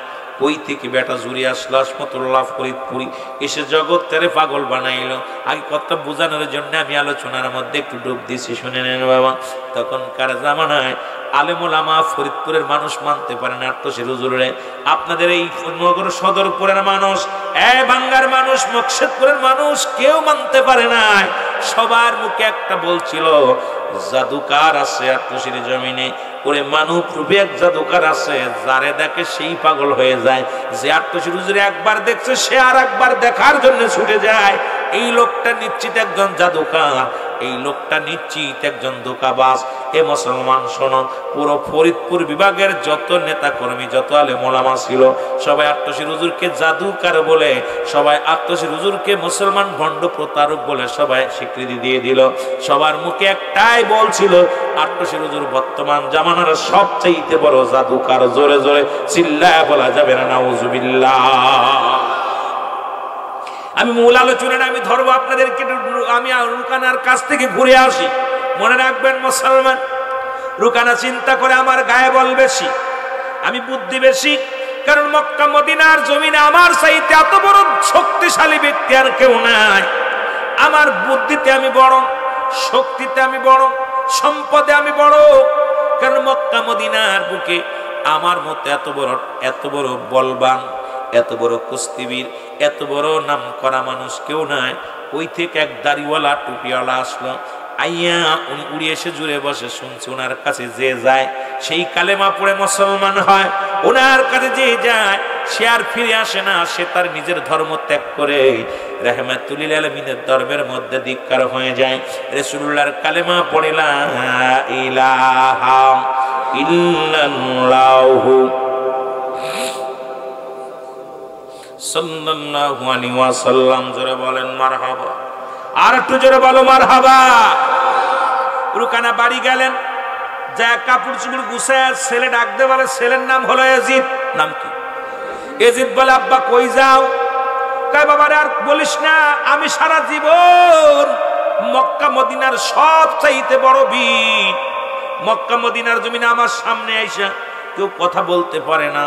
ওই থেকে বেটা জুড়ি আসলো আসমতুল্লাহ ফরিদপুরি, এসে জগৎ তেরে পাগল বানাইলো। আগে কথা বোঝানোর জন্য আমি আলোচনার মধ্যে একটু ডুব দিছি, শুনে নেন বাবা। তখনকার জামানায় আলেমুল আমা ফরিদপুরের মানুষ মানতে পারে না আট্টশির হুজুরে। আপনাদের এই নগর সদরপুরের মানুষ, বাঙ্গার মানুষ, মকসেদপুরের মানুষ কেউ মানতে পারে নাই। সবার মুখে একটা বলছিল জাদুকার আছে আট্টশির জমিনে, ওরে মানব রূপে এক জাদুকার আছে, যারে দেখে সেই পাগল হয়ে যায়। যে আট্টশির হুজুরে একবার দেখছে সে আর একবার দেখার জন্য ছুটে যায়। এই লোকটা নিশ্চিত একজন জাদুকার, এই লোকটা নিশ্চিত একজন ধোঁকাবাজ। এ মুসলমান শোনো, পুরো ফরিদপুর বিভাগের যত নেতা কর্মী, যত আলেম ওলামা ছিল, সবাই আট্টশির হুজুরকে জাদুকার বলে, সবাই আট্টশির হুজুরকে মুসলমান ভণ্ড প্রতারক বলে সবাই স্বীকৃতি দিয়ে দিল। সবার মুখে একটাই বলছিল আট্টশির হুজুর বর্তমান জামানার সবচাইতে বড় জাদুকার। জোরে জোরে চিল্লায় বলা যাবে না নাউজুবিল্লাহ। আমি মূল আলোচনাটা আমি ধরবো আপনাদেরকে, আমি রুকানার কাছ থেকে ঘুরে আসি। মনে রাখবেন মুসলমান, রুকানা চিন্তা করে আমার গায়ে বল বেশি, আমি বুদ্ধি বেশি, কারণ মক্কা মদিনার জমিনে আমার চাইতে এত বড় শক্তিশালী ব্যক্তি আর কেউ নাই। আমার বুদ্ধিতে আমি বড়, শক্তিতে আমি বড়, সম্পদে আমি বড়, কারণ মক্কা মদিনার বুকে আমার মতো এত বড় বলবান, এত বড় কুস্তিবীর, এত বড় নাম করা মানুষ কেউ নাই। ওই থেকে এক দাড়িওয়ালা টুপিওয়ালা আসলো, আইয়া উনি উড়িয়ে এসে জুড়ে বসে। শুনছি ওনার কাছে যে যায় সেই কালেমা পড়ে মুসলমান হয়, ওনার কাছে যে যায় সে আর ফিরে আসে না, সে তার নিজের ধর্ম ত্যাগ করে রাহমাতুল লিল আলামিনের ধর্মের মধ্যে দীক্ষার হয়ে যায়। রাসূলুল্লাহর কালেমা পড়ে লা ইলাহা ইল্লাল্লাহু সাল্লাল্লাহু আলাইহি ওয়াসাল্লাম। জোরে বলেন মারহাবা, আর একটু জোরে বলো মারহাবা। রুকানা বাড়ি গেলেন, যা কাপড় চুপড় গুছায় ছেলে ডাকতে বলে, ছেলের নাম হলো এজিদ। নাম কি? এজিদ বলে আব্বা কই যাও? কয় বাবা আর বলিস না, আমি সারা জীবন মক্কা মদিনার সব চাইতে বড় বীর, মক্কা মদিনার জমিনে আমার সামনে আইসা কেউ কথা বলতে পারে না।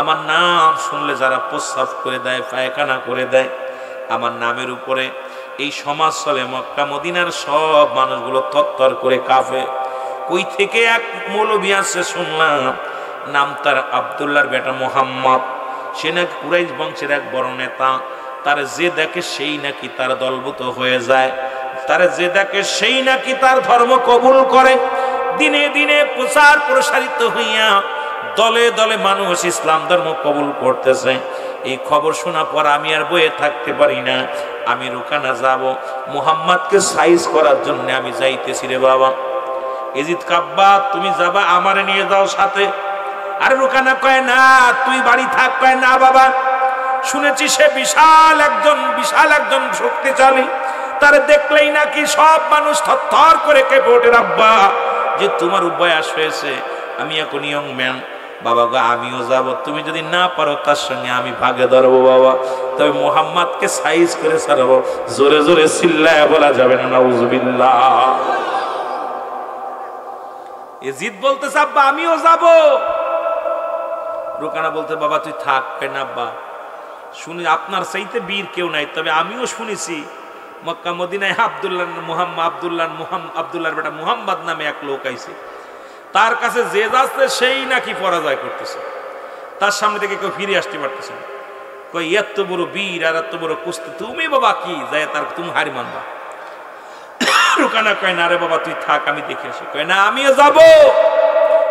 আমার নাম শুনলে যারা প্রস্রাব করে দেয়, পায়খানা করে দেয়, আমার নামের উপরে এই সমাজ চলে। মক্কা মদিনার সব মানুষগুলো তত্তর করে কাঁপে। কই থেকে এক মৌলবী আছে শুনলাম, নাম তার আব্দুল্লাহর বেটা মুহাম্মদ, সে নাকি কুরাইশ বংশের এক বড় নেতা। তার যে দেখে সেই নাকি তার দলভূত হয়ে যায়, তার যে দেখে সেই নাকি তার ধর্ম কবুল করে। দিনে দিনে প্রচার প্রসারিত হইয়া দলে দলে মানুষ ইসলাম ধর্ম কবুল করতেছে। এই খবর শোনা পর আমি আর বয়ে থাকতে পারি না, আমি রুকানা যাব, মুহাম্মদকে সাইজ করার জন্য আমি যাইতেছি রে বাবা। এজিদ কাব্বা তুমি যাবা, আমারে নিয়ে যাও সাথে। আরে রুকানা কয় না, তুই বাড়ি থাক। কয় না বাবা, শুনেছি সে বিশাল একজন শক্তিশালী, তারে দেখলেই নাকি সব মানুষ থরথর করে কেঁপে ওঠে। আব্বা যে তোমার বয়স হয়েছে, আমি এখন ইয়ং ম্যান, বাবা গো আমিও যাব, তুমি যদি না পারো তার সঙ্গে আমি ভাগে ধরবো বাবা, তবে মুহাম্মদকে সাইজ করে ছাড়বো। জোরে জোরে চিল্লায় বলা যাবে না নাউজুবিল্লাহ। এজিদ বলতেছে আব্বা আমিও যাব। রুকানা বলতে বাবা তুই থাক। কেন আব্বা? শুনি আপনার চাইতে বীর কেউ নাই, তবে আমিও শুনেছি মক্কা মদিনায় আব্দুল্লাহর বেটা মুহাম্মদ নামে এক লোক আইছে, তার কাছে যে যাচ্ছে সেই নাকি পরাজয় করতেছে, তার সামনে থেকে কেউ ফিরে আসতে পারতেছে না। কই এত বড় বীর আর এত বড় কুস্তি, তুমি বাবা কি যায় তার তুমি হারি মানবা? রুকানা কয় না রে বাবা তুই থাক, আমি দেখে আসি। কয় না আমিও যাব।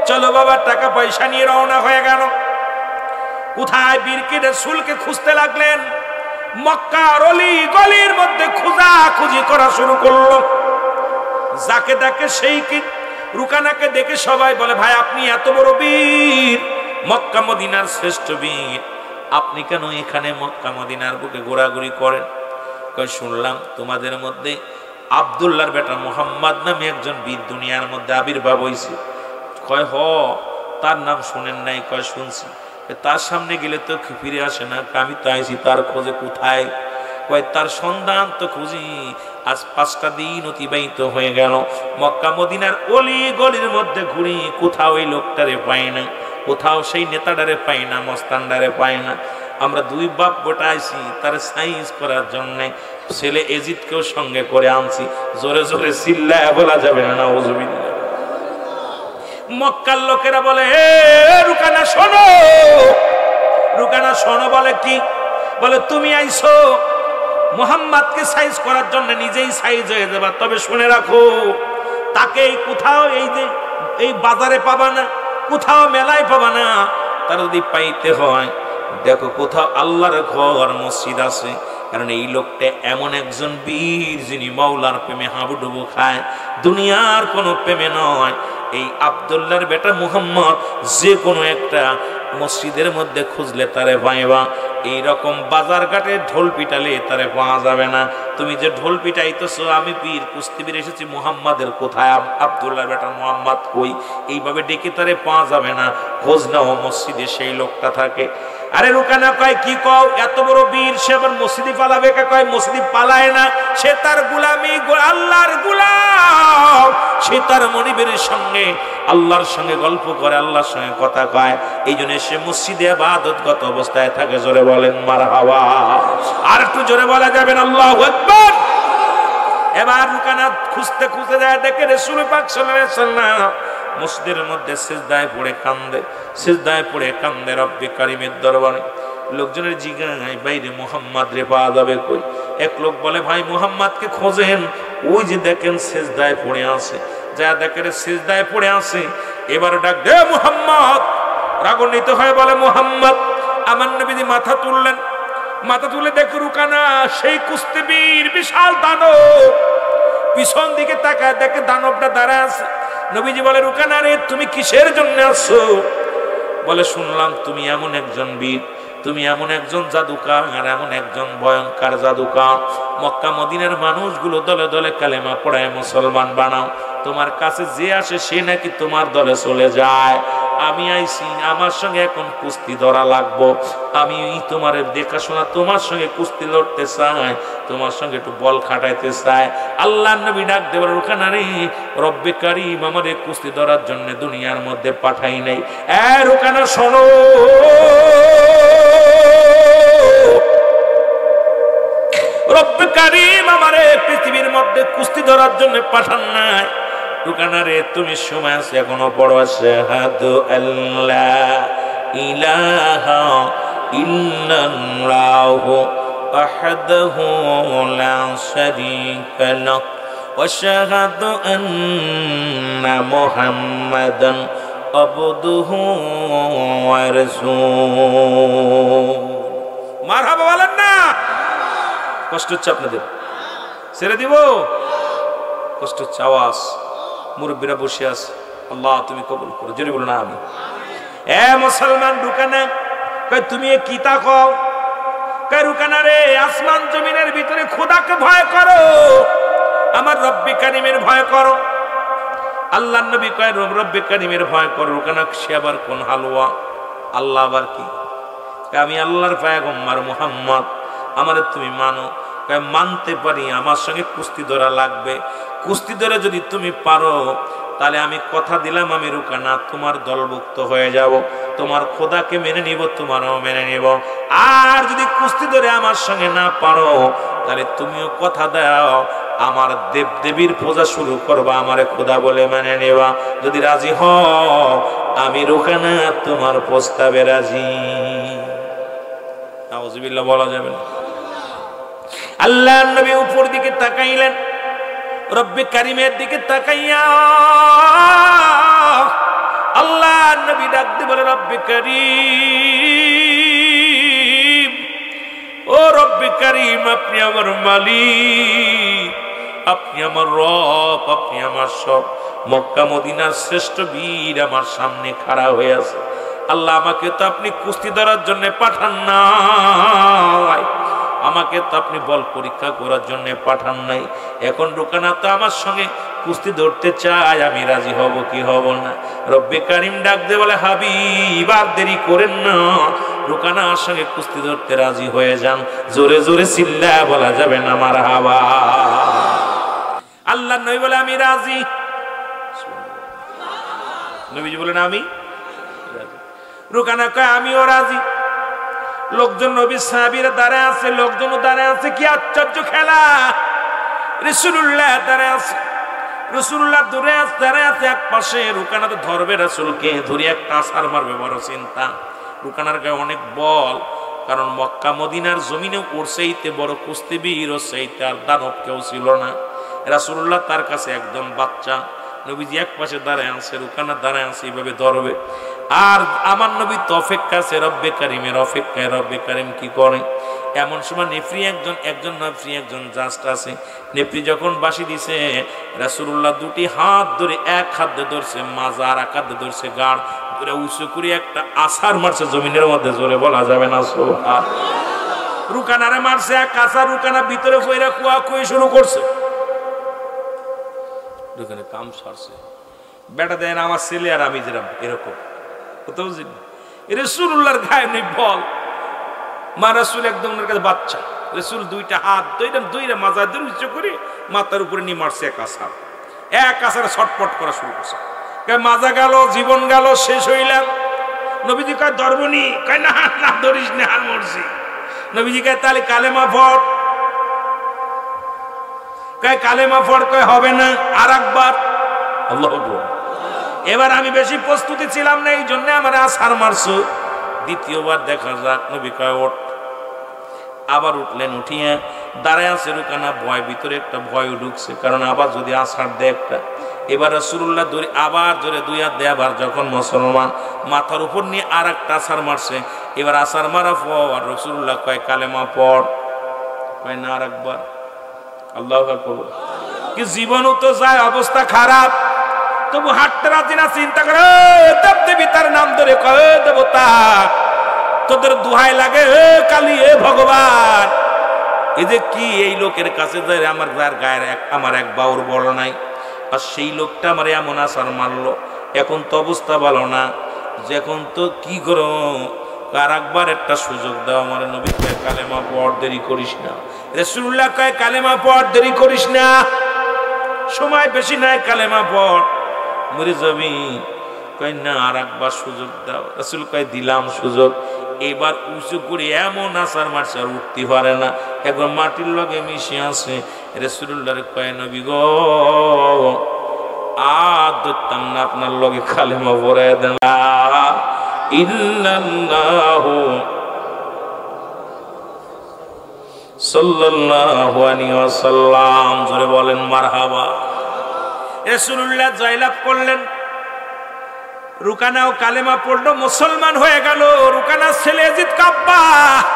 চলো বাবা, টাকা পয়সা নিয়ে রওনা হয়ে গেল। কোথায়? বীরকে রাসূলকে খুঁজতে লাগলেন। মক্কার অলি গলির মধ্যে খোঁজাখুঁজি করা শুরু করলো। যাকে দেখে সেই কি রুকানাকে দেখে সবাই বলে ভাই আপনি এত বড় বীর, মক্কা মদিনার শ্রেষ্ঠ বীর, আপনি কেন এখানে মক্কা মদিনার বুকে ঘোরাঘুরি করেন? কয় শুনলাম তোমাদের মধ্যে আব্দুল্লাহর বেটা মুহাম্মদ নামে একজন বীর দুনিয়ার মধ্যে আবির্ভাব হয়েছে। কয় হ, তার নাম শুনেন নাই? কয় শুনছি। তার সামনে গেলে তো ফিরে আসে না, আমি তো আইছি তার খোঁজে। কোথায়? কয় তার সন্ধান তো খুঁজি, আজ 5টা দিন অতিবাহিত হয়ে গেল, মক্কা মদিনার অলি গলির মধ্যে ঘুরি, কোথাও ওই লোকটারে পাই না, কোথাও সেই নেতাটারে পাই না, মস্তানডারে পাই না। আমরা দুই বাপ গোটা আইছি তার সাইজ করার জন্য, ছেলে এজিদকেও সঙ্গে করে আনছি। জোরে জোরে চিল্লায় বলা যাবে না নাউজুবিল্লাহ। মক্কার লোকেরা বলে হে রুকানা শোনো, রুকানা শোনো। বলে কি? বলে তুমি আইছো মুহাম্মদকে সাইজ করার জন্য, নিজেই সাইজ হয়ে যাবা, তবে শুনে রাখো তাকে কোথাও এই বাজারে পাবা না, কোথাও মেলায় পাবা না। তার যদি পাইতে হয় দেখো কোথাও আল্লাহর ঘর মসজিদ আছে, কারণ এই লোকটা এমন একজন বীর যিনি মাওলার প্রেমে হাবুডুবু খায়, দুনিয়ার কোনো প্রেমে নয়। এই আব্দুল্লাহর বেটা মুহাম্মদ যে কোনো একটা মসজিদের মধ্যে খুঁজলে তারে পাইবা, এইরকম বাজার ঘাটে ঢোল পিটালে তারে পাওয়া যাবে না। তুমি যে ঢোল পিটাইতেছো আমি বীর কুস্তিবীর এসেছি, মুহাম্মাদের কোথায়? আব্দুল্লাহর বেটা মুহাম্মদ কই? এইভাবে ডেকে তারে পাওয়া যাবে না, খোঁজ নাও মসজিদে সেই লোকটা থাকে। আরে রুকানা কয় কি কও? এত বড় বীর সে আবার মসজিদে পালাবে? কয় মসজিদে পালায় না, সে তার গোলামি, আল্লাহর গোলাম, সে তার মনিবের সঙ্গে আল্লাহর সঙ্গে গল্প করে, আল্লাহর সঙ্গে কথা কয়, এই জন্য সে মসজিদে ইবাদতগত অবস্থায় থাকে। জোরে বলেন মারহাবা। আর একটু জোরে বলা যাবেন আল্লাহু আকবার। এবার রুকানা খুঁজতে খুঁজতে যায়, দেখে রাসূল পাক সাল্লাল্লাহু আলাইহি ওয়াসাল্লাম মসজিদের মধ্যে সিজদায় পড়ে কান্দে, সিজদায় পড়ে কান্দে রব্বে কারিমের দরবারে। লোকজনের জিজ্ঞাসায় বাইরে মুহাম্মদ রে পাওয়া যাবে কই? এক লোক বলে ভাই মুহাম্মদকে খোঁজেন, ওই যে দেখেন সিজদায় পড়ে আছে। যা দেখেন সিজদায় পড়ে আছে, এবার ডাক দে মুহাম্মদ। রাগান্বিত হয়ে বলে মুহাম্মদ। আমার নবীজি মাথা তুললেন, মাথা তুলে দেখে রুকানা সেই কুস্তিবীর বিশাল দানব, পিছন দিকে তাকায় দেখে দানবটা দাঁড়ায় আছে। নবীজি বলে রুকানা রে তুমি কিসের জন্য আসছো? বলে শুনলাম তুমি এমন একজন বীর, তুমি এমন একজন জাদুকার, আর এমন একজন ভয়ঙ্কর জাদুকার, মক্কা মদিনার মানুষগুলো দলে দলে কালেমা পড়ায় মুসলমান বানাও, তোমার কাছে যে আসে সে নাকি তোমার দলে চলে যায়। আমি আইছি, আমার সঙ্গে এখন কুস্তি ধরা লাগবো, আমি তোমার দেখাশোনা, তোমার সঙ্গে কুস্তি লড়তে চাই, তোমার সঙ্গে একটু বল খাটাইতে চাই। আল্লাহ নবী ডাক দেবার রুকানা রে, রব্বে কারিম আমাদের কুস্তি ধরার জন্য দুনিয়ার মধ্যে পাঠাই নাই। রুকানা শোনো, রব্বে কারিম আমারে পৃথিবীর মধ্যে কুস্তি ধরার জন্য পাঠান নাই। রুকানা রে তুমি সময় আছে এখনো পড়ো, আশহাদু আল্লা ইলাহা ইল্লাল্লাহু ওয়াহদাহু লা শারীকা লাহু ওয়া আশহাদু আন্না মুহাম্মাদান আবদুহু ওয়া রাসূলুহু। মারহাবা বলেন না? কষ্ট হচ্ছে আপনাদের? ছেড়ে দিব? কষ্ট হচ্ছে? আওয়াজ মুরব্বীরা বসে আছে, আল্লাহ তুমি কবুল করো, জোরে বলো না আমি। মুসলমান রুকানা কয় তুমি কি তা কও? কয় রুকানা রে আসমান জমিনের ভিতরে খোদাকে ভয় করো, আমার রব্বে কারিমের ভয় করো। আল্লাহর নবী কয় রব্বে কারিমের ভয় করো। রুকানা সে আবার কোন হালুয়া? আল্লাহ আবার কি? আমি আল্লাহর পয়গম্বর মুহাম্মদ, আমারে তুমি মানো? কয় মানতে পারি, আমার সঙ্গে কুস্তি ধরা লাগবে। কুস্তি ধরে যদি তুমি পারো তাহলে আমি কথা দিলাম আমি রুকানা তোমার দলভুক্ত হয়ে যাব, তোমার খোদাকে মেনে নিব, তোমারও মেনে নিব। আর যদি কুস্তি ধরে আমার সঙ্গে না পারো তাহলে তুমিও কথা দাও আমার দেব দেবীর পূজা শুরু করবা, আমারে খোদা বলে মেনে নেবা। যদি রাজি হও আমি রুকানা তোমার প্রস্তাবে রাজি। নাউজুবিল্লাহ বলা যাবে না। আল্লাহর নবী উপর দিকে তাকাইলেন, রব্বে কারিমের দিকে তাকাইয়া আল্লাহর নবী ডাক দিয়ে বলে, রব্বে কারিম, ও রব্বে কারিম, আপনি আমার মালিক, আপনি আমার রব, আপনি আমার সব। মক্কা মদিনার শ্রেষ্ঠ বীর আমার সামনে খাড়া হয়ে আছে। আল্লাহ আমাকে তো আপনি কুস্তি ধরার জন্য পাঠান নাই, আমাকে তো আপনি বল পরীক্ষা করার জন্য পাঠান নাই। এখন রুকানা তো আমার সঙ্গে কুস্তি ধরতে চায়, আমি রাজি হব কি হব না? রব্বে কারিম ডাক দে বলে, হাবিব আর দেরি করেন না, রুকানার সঙ্গে কুস্তি ধরতে রাজি হয়ে যান। জোরে জোরে চিল্লা বলা যাবে না মারহাবা। আল্লাহ নবী বলে, আমি রাজি। নবীজি বলেন আমি রাজি। রুকানা কয় আমিও রাজি। লোকজন নবী সাহাবীরা দাঁড়ায় আছে, লোকজনও দাঁড়ায় আছে। কি আশ্চর্য খেলা! রাসূলুল্লাহ দাঁড়ায় আছে, রাসূলুল্লাহ দাঁড়ায় আছে এক পাশে। রুকানা তো ধরবে রাসূলকে, ধরে একটা আছাড় মারবে, বড় চিন্তা। রুকানার গায়ে অনেক বল, কারণ মক্কা মদিনার জমিনে ওর চাইতে বড় কুস্তিবীর, ওর চাইতে আর দানব কেউ ছিল না। রাসূলুল্লাহ তার কাছে একদম বাচ্চা। নবীজি এক পাশে দাঁড়ায় আছে, রুকানা দাঁড়ায় আছে, এইভাবে ধরবে। আর আমার নবী তো অপেক্ষা আছে রব্বে কারিমের অপেক্ষায়। রব্বে কারিম কি করে? এমন সময় নেফরি একজন নেফরি একজন জাস্ট আছে। নেফরি যখন বাঁশি দিছে, রাসূলুল্লাহ দুটি হাত ধরে, এক হাত দিয়ে ধরছে মাজা, আর এক হাত দিয়ে ধরছে গাড়, ধরে উঁচু করে একটা আছাড় মারছে জমিনের মধ্যে। জোরে বলা যাবে না সুবহান। রুকানারে মারছে এক আছাড়, রুকানা ভিতরে পইরা কুয়াকুয়ি শুরু করছে। রুকানা কাম সারছে, বেটা দেন আমার ছেলে আর আমি যেরকম এরকম কোথাও বুঝিনি। রাসূলুল্লাহর গায়ে নেই বল। মা রাসূল একদম ওনার কাছে বাচ্চা। রাসূল দুইটা হাত দুইটা মাজা ধরে উঁচু করে মাথার উপরে নিয়ে মারছে এক আছাড় ছটপট করা শুরু করছে। মাজা গেল, জীবন গেল, শেষ হইলাম। নবীজি কয় ধরবনি? কয় না না ধরিস না, আর মরছি। নবীজি কয় তাহলে কালেমা পড়। কয় কালেমা পড়। কয় হবে না, আর একবার। আল্লাহু আকবার। এবার আমি বেশি প্রস্তুতি ছিলাম না, এই জন্য আমার আছাড় মারছো। দ্বিতীয়বার দেখা যাক। নবী কয় ওঠ। আবার উঠলেন, উঠিয়ে দাঁড়ায় আছে রুকানা। ভয়, ভিতরে একটা ভয় ঢুকছে, কারণ আবার যদি আছাড় দেয় একটা। এবার রাসূলুল্লাহ ধরে আবার জোরে দুই হাত দেয়। আবার যখন মুসলমান মাথার উপর নিয়ে আর একটা আছাড় মারছে। এবার আছাড় মারা পর রাসূলুল্লাহ কয় কালেমা পড়। কয় না, আর একবার। আল্লাহু আকবার। কি জীবনও তো যায়, অবস্থা খারাপ, তবু হাঁটতে রাজি না। চিন্তা করে দেবদেবী তার নাম ধরে কয়, দেবতা তোদের দোহাই লাগে, হে কালী, হে ভগবান। এই যে কি, এই লোকের কাছে যায় আমার যার গায়ের আমার এক বাউর বড় নাই, আর সেই লোকটা আমার এমন আছাড় মারলো। এখন তো অবস্থা ভালো না, এখন তো কি করো, আর একবার একটা সুযোগ দাও আমার। নবী কয় কালেমা পড়, দেরি করিস না। রাসূলুল্লাহ কয় কালেমা পড়, দেরি করিস না, সময় বেশি নাই, কালেমা পড়, মরে যাবি। কয় না, আর একবার সুযোগ দাও। রাসূল কয় দিলাম সুযোগ। এবার উঁচু করে এমন আছাড় মারছে, আর উঠতে পারে না, একবার মাটির লগে মিশে আছে। রাসূলুল্লাহ কয় নবী গো, আর ধরতাম না, আপনার লগে কালেমা পড়ায় দেন। ইল্লাল্লাহু সাল্লাল্লাহু আলাইহি ওয়াসাল্লাম। জোরে বলেন মারহাবা। রাসূলুল্লাহ জয়লাভ করলেন। রুকানাও কালেমা পড়লো, মুসলমান হয়ে গেল। রুকানার ছেলে ইয়াজিদ কাব্বা,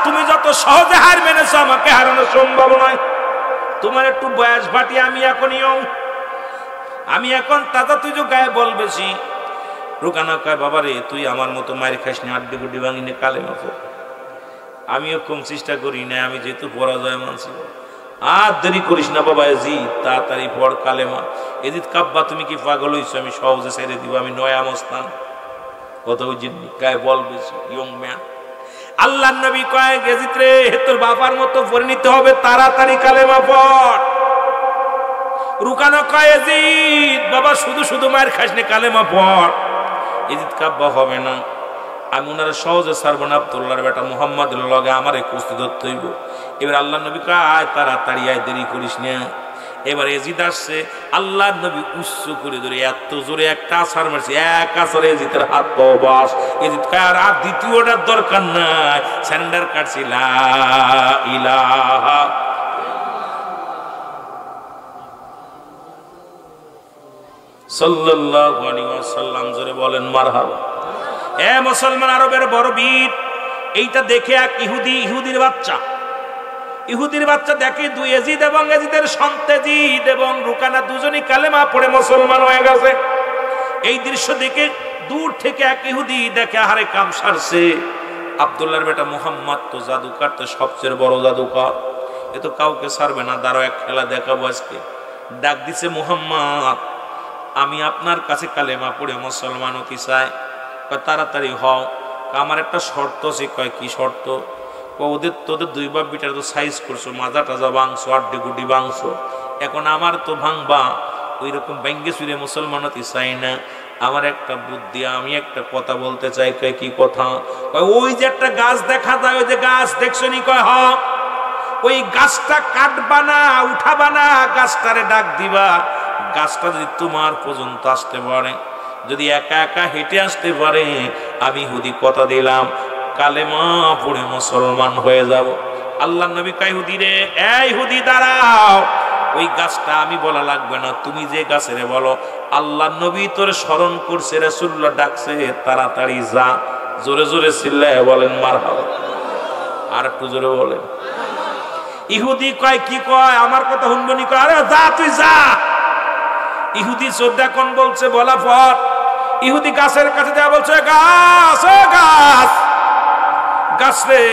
তুমি যত সহজে হার মেনেছো, আমাকে হারানো সম্ভব নয়। তোমার একটু বয়স ভাটি, আমি এখন ইয়ং, আমি এখন তাজা, তুই যে গায়ে বল বেশি। রুকানা কয় বাবা রে, তুই আমার মতো মায়ের খাস না, আড্ডি গুড্ডি ভাঙিনে কালেমা পড়। আমিও কম চেষ্টা করি না, আমি যেহেতু পরাজয় মানছি। আর দেরি করিস না বাবা ইয়াজিদ, তাড়াতাড়ি পড় কালেমা। ইয়াজিদ কাব্বা, তুমি কি পাগল হইছো? আমি সহজে ছেড়ে দিব, আমি নয়া মস্তান, কত জিন্নি, গায়ে বল বেশি, ইয়ং ম্যান। আল্লাহর নবী কয় ইয়াজিদ রে, তোর বাবার মতো পরিণত হবে, তাড়াতাড়ি কালেমা পড়। রুকানা কয় ইয়াজিদ বাবা শুধু শুধু মার খাসনি কালেমা পড়। ইয়াজিদ কাব্বা হবে না, আমি ওনারা সহজে ছাড়বো না, আব্দুল্লাহর বেটা মুহাম্মাদের লগে আমারে কুস্তি ধরতে হইব। এবার আল্লাহ নবী কয় তাড়াতাড়ি আয়, দেরি করিস না। এবার ইয়াজিদ আসছে, আল্লাহ নবী উচ্চ করে ধরে এত জোরে একটা আছাড় মারছে, এক আছাড়ে ইয়াজিদের হাত পাও বাস। ইয়াজিদ কয় আর দ্বিতীয়টার দরকার নাই, স্যান্ডার কাটছি লা ইলাহা সাল্লাল্লাহু আলাইহি ওয়াসাল্লাম। জোরে বলেন মারহাবা। এ মুসলমান আরবের বড় বীর, এইটা দেখে এক ইহুদির বাচ্চা দেখে দুই ইয়াজিদ এবং ইয়াজিদের সন্তান ইয়াজিদ এবং রুকানা দুজনই কালেমা পড়ে মুসলমান হয়ে গেছে। এই দৃশ্য দেখে দূর থেকে এক ইহুদি দেখে আহারে কাম সারছে, আব্দুল্লাহর বেটা মুহাম্মদ তো জাদুকার, তো সবচেয়ে বড় জাদুকর, এ তো কাউকে ছাড়বে না, দাঁড়াও এক খেলা দেখাবো আজকে। ডাক দিছে, মুহাম্মদ আমি আপনার কাছে কালেমা পড়ে মুসলমান হতে চাই। তাড়াতাড়ি হও, আমার একটা শর্ত আছে। কয় কি শর্ত? তোদের দুই বাপ বিটার তো সাইজ করছো, মাজা টাজা ভাঙছো, আড্ডি গুডি ভাঙছো, এখন আমার তো ভাঙবা, ওই রকম ব্যাঙ্গে চুরে মুসলমান হতে চাই না। আমার একটা বুদ্ধি, আমি একটা কথা বলতে চাই। কয় কি কথা? ওই যে একটা গাছ দেখা যায়, ওই যে গাছ দেখছো নি? কয় হ। ওই গাছটা কাটবা না, উঠাবা না, গাছটারে ডাক দিবা। গাছটা যদি তোমার পর্যন্ত আসতে পারে, যদি একা একা হেঁটে আসতে পারে, আমি ইহুদি কথা দিলাম কালেমা পড়ে মুসলমান হয়ে যাব। আল্লাহ নবী কয় ইহুদি রে, এই ইহুদি দাঁড়াও, ওই গাছটা আমি বলা লাগবে না, তুমি যে গাছেরে বলো আল্লাহ নবী তোরে স্মরণ করছে, রাসূলুল্লাহ ডাকছে, তাড়াতাড়ি যা। জোরে জোরে চিল্লায় বলেন মারহাবা। আর একটু জোরে বলেন। ইহুদি কয় কি কয়? আমার কথা শুনবনি? কয় আরে যা, তুই যা। ইহুদি শ্রদ্ধা কোন বলছে, বলা পর ইহুদি গাছের কাছে যা বলছে, গাছ ও গাছ, গাছ রে,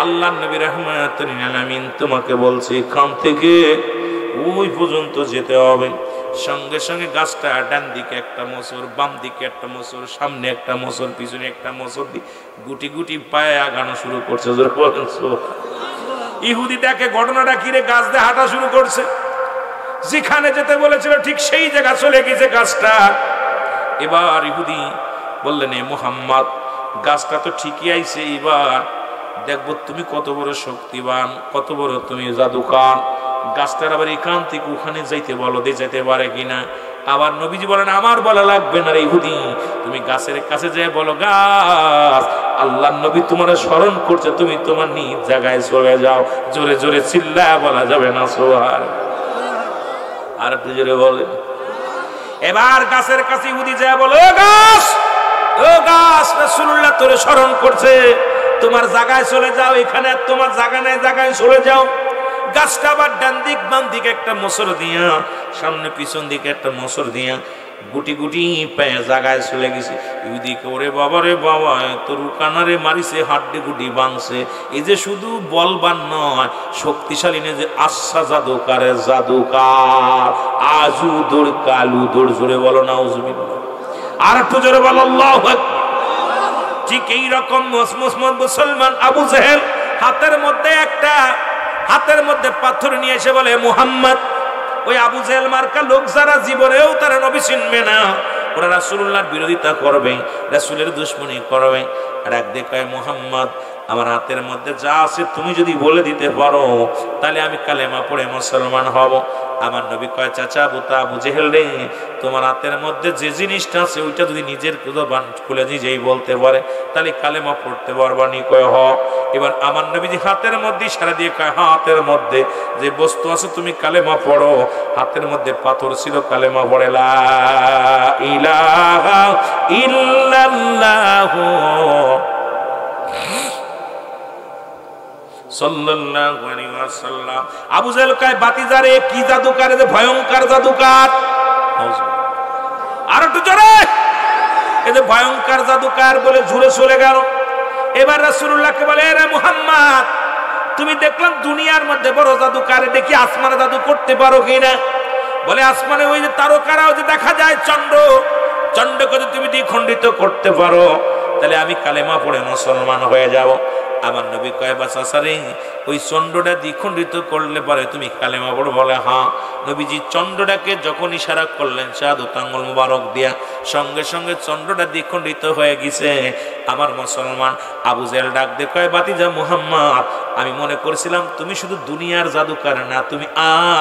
আল্লাহ নবী রাহমাতুল লিল আলামিন তোমাকে বলছে এখান থেকে ওই পর্যন্ত যেতে হবে। সঙ্গে সঙ্গে গাছটা ডান দিকে একটা মোচড়, বাম দিকে একটা মোচড়, সামনে একটা মোচড়, পিছনে একটা মোচড় দিয়ে গুটি গুটি পায়ে আগানো শুরু করছে। ইহুদি দেখে ঘটনাটা কিরে, গাছ দিয়ে হাঁটা শুরু করছে, যেখানে যেতে বলেছিল ঠিক সেই জায়গা চলে গেছে গাছটা। এবার ইহুদি বললেন, এ মুহাম্মদ গাছটা তো ঠিকই আইছে, এবার দেখবো তুমি কত বড় শক্তিবান, কত বড় তুমি জাদুকার। গাছটার আবার এখান থেকে ওখানে যাইতে বলো, দিয়ে যেতে পারে কিনা। আবার নবীজি বলেন, আমার বলা লাগবে না রে ইহুদি, তুমি গাছের কাছে যেয়ে বলো, গাছ আল্লাহ নবী তোমার স্মরণ করছে, তুমি তোমার নিজ জায়গায় চলে যাও। জোরে জোরে চিল্লায় বলা যাবে না সুবহান। আর একটু জোরে বলেন। এবার গাছের কাছে ইহুদি যায় বলো, ও গাছ, ও গাছ, রাসূলুল্লাহ তোরে স্মরণ করছে, তোমার জায়গায় চলে যাও, এখানে তোমার জায়গা নাই, জায়গায় চলে যাও। গাছটা আবার ডান দিক বাম দিকে একটা মোচড় দিয়া, সামনে পিছন দিকে একটা মোচড় দিয়া গুটি গুটি পায়ে জায়গায় চলে গেছে। ইহুদিকে ওরে বাবা রে বাবা, তোর কানারে মারিছে, হাড্ডি গুটি ভাঙছে। এই যে শুধু বলবান নয়, শক্তিশালী নেই, যে আচ্ছা জাদুকারে জাদুকার, আজু দৌড় কালু দৌড়। জোরে বলো নাউজুবিল্লাহ। আর একটু জোরে বলো আল্লাহু আকবার। ঠিক এইরকম মুসলমান আবু জেহেল হাতের মধ্যে পাথর নিয়ে এসে বলে, মুহাম্মদ, ওই আবু জেহেল মার্কা লোক যারা জীবনেও তারা নবী চিনবে না, ওরা রাসূলুল্লাহর বিরোধিতা করবে, রাসূলের দুশমনী করবে। আর এক দেখায়, মুহাম্মদ আমার হাতের মধ্যে যা আছে তুমি যদি বলে দিতে পারো, তাহলে আমি কালেমা পড়ে মুসলমান হব। আমার নবী কয়, চাচা বুতা আবু জেহেল রে, তোমার হাতের মধ্যে যে জিনিসটা আছে ওইটা যদি নিজের জবান খুলে নিজেই বলতে পারে, তাহলে কালেমা পড়তে পারবানি? কয় হ। এবার আমার নবীজি হাতের মধ্যে ইশারা দিয়ে কয়, হাতের মধ্যে যে বস্তু আছে তুমি কালেমা পড়ো। হাতের মধ্যে পাথর ছিল, কালেমা পড়ে লা ইলাহা ইল্লাল্লাহ সাল্লাল্লাহু আলাইহি ওয়াসাল্লাম। আবু জেহেল কয়, বাতিজারে কি জাদুকার, যে ভয়ঙ্কর জাদুকার। আর একটু জোরে, এই যে ভয়ঙ্কর জাদুকার বলে জুড়ে চলে গেল। এবার রাসূলুল্লাহকে বলে, রে মুহাম্মদ, তুমি দেখলাম দুনিয়ার মধ্যে বড় জাদুকার, দেখি আসমানে জাদু করতে পারো কিনা। বলে, আসমানে ওই যে তারকারাও যে দেখা যায়, চন্দ্রকে যদি তুমি দ্বিখণ্ডিত করতে পারো, তাহলে আমি কালেমা পড়ে মুসলমান হয়ে যাব। আমার নবী কয় বাসারে ওই চন্দ্রটা দ্বিখণ্ডিত করলে পরে তুমি কালেমা পড়ো? বলে হ্যাঁ। নবীজি চন্দ্রটাকে যখন ইশারা করলেন শাহাদাত আঙ্গুল মুবারক দিয়া, সঙ্গে সঙ্গে চন্দ্রটা দ্বিখণ্ডিত হয়ে গেছে। আমার মুসলমান আবু জেহেল ডাক দিয়ে কয় বাতিজা মুহাম্মদ, আমি মনে করেছিলাম তুমি শুধু দুনিয়ার জাদুকার না, তুমি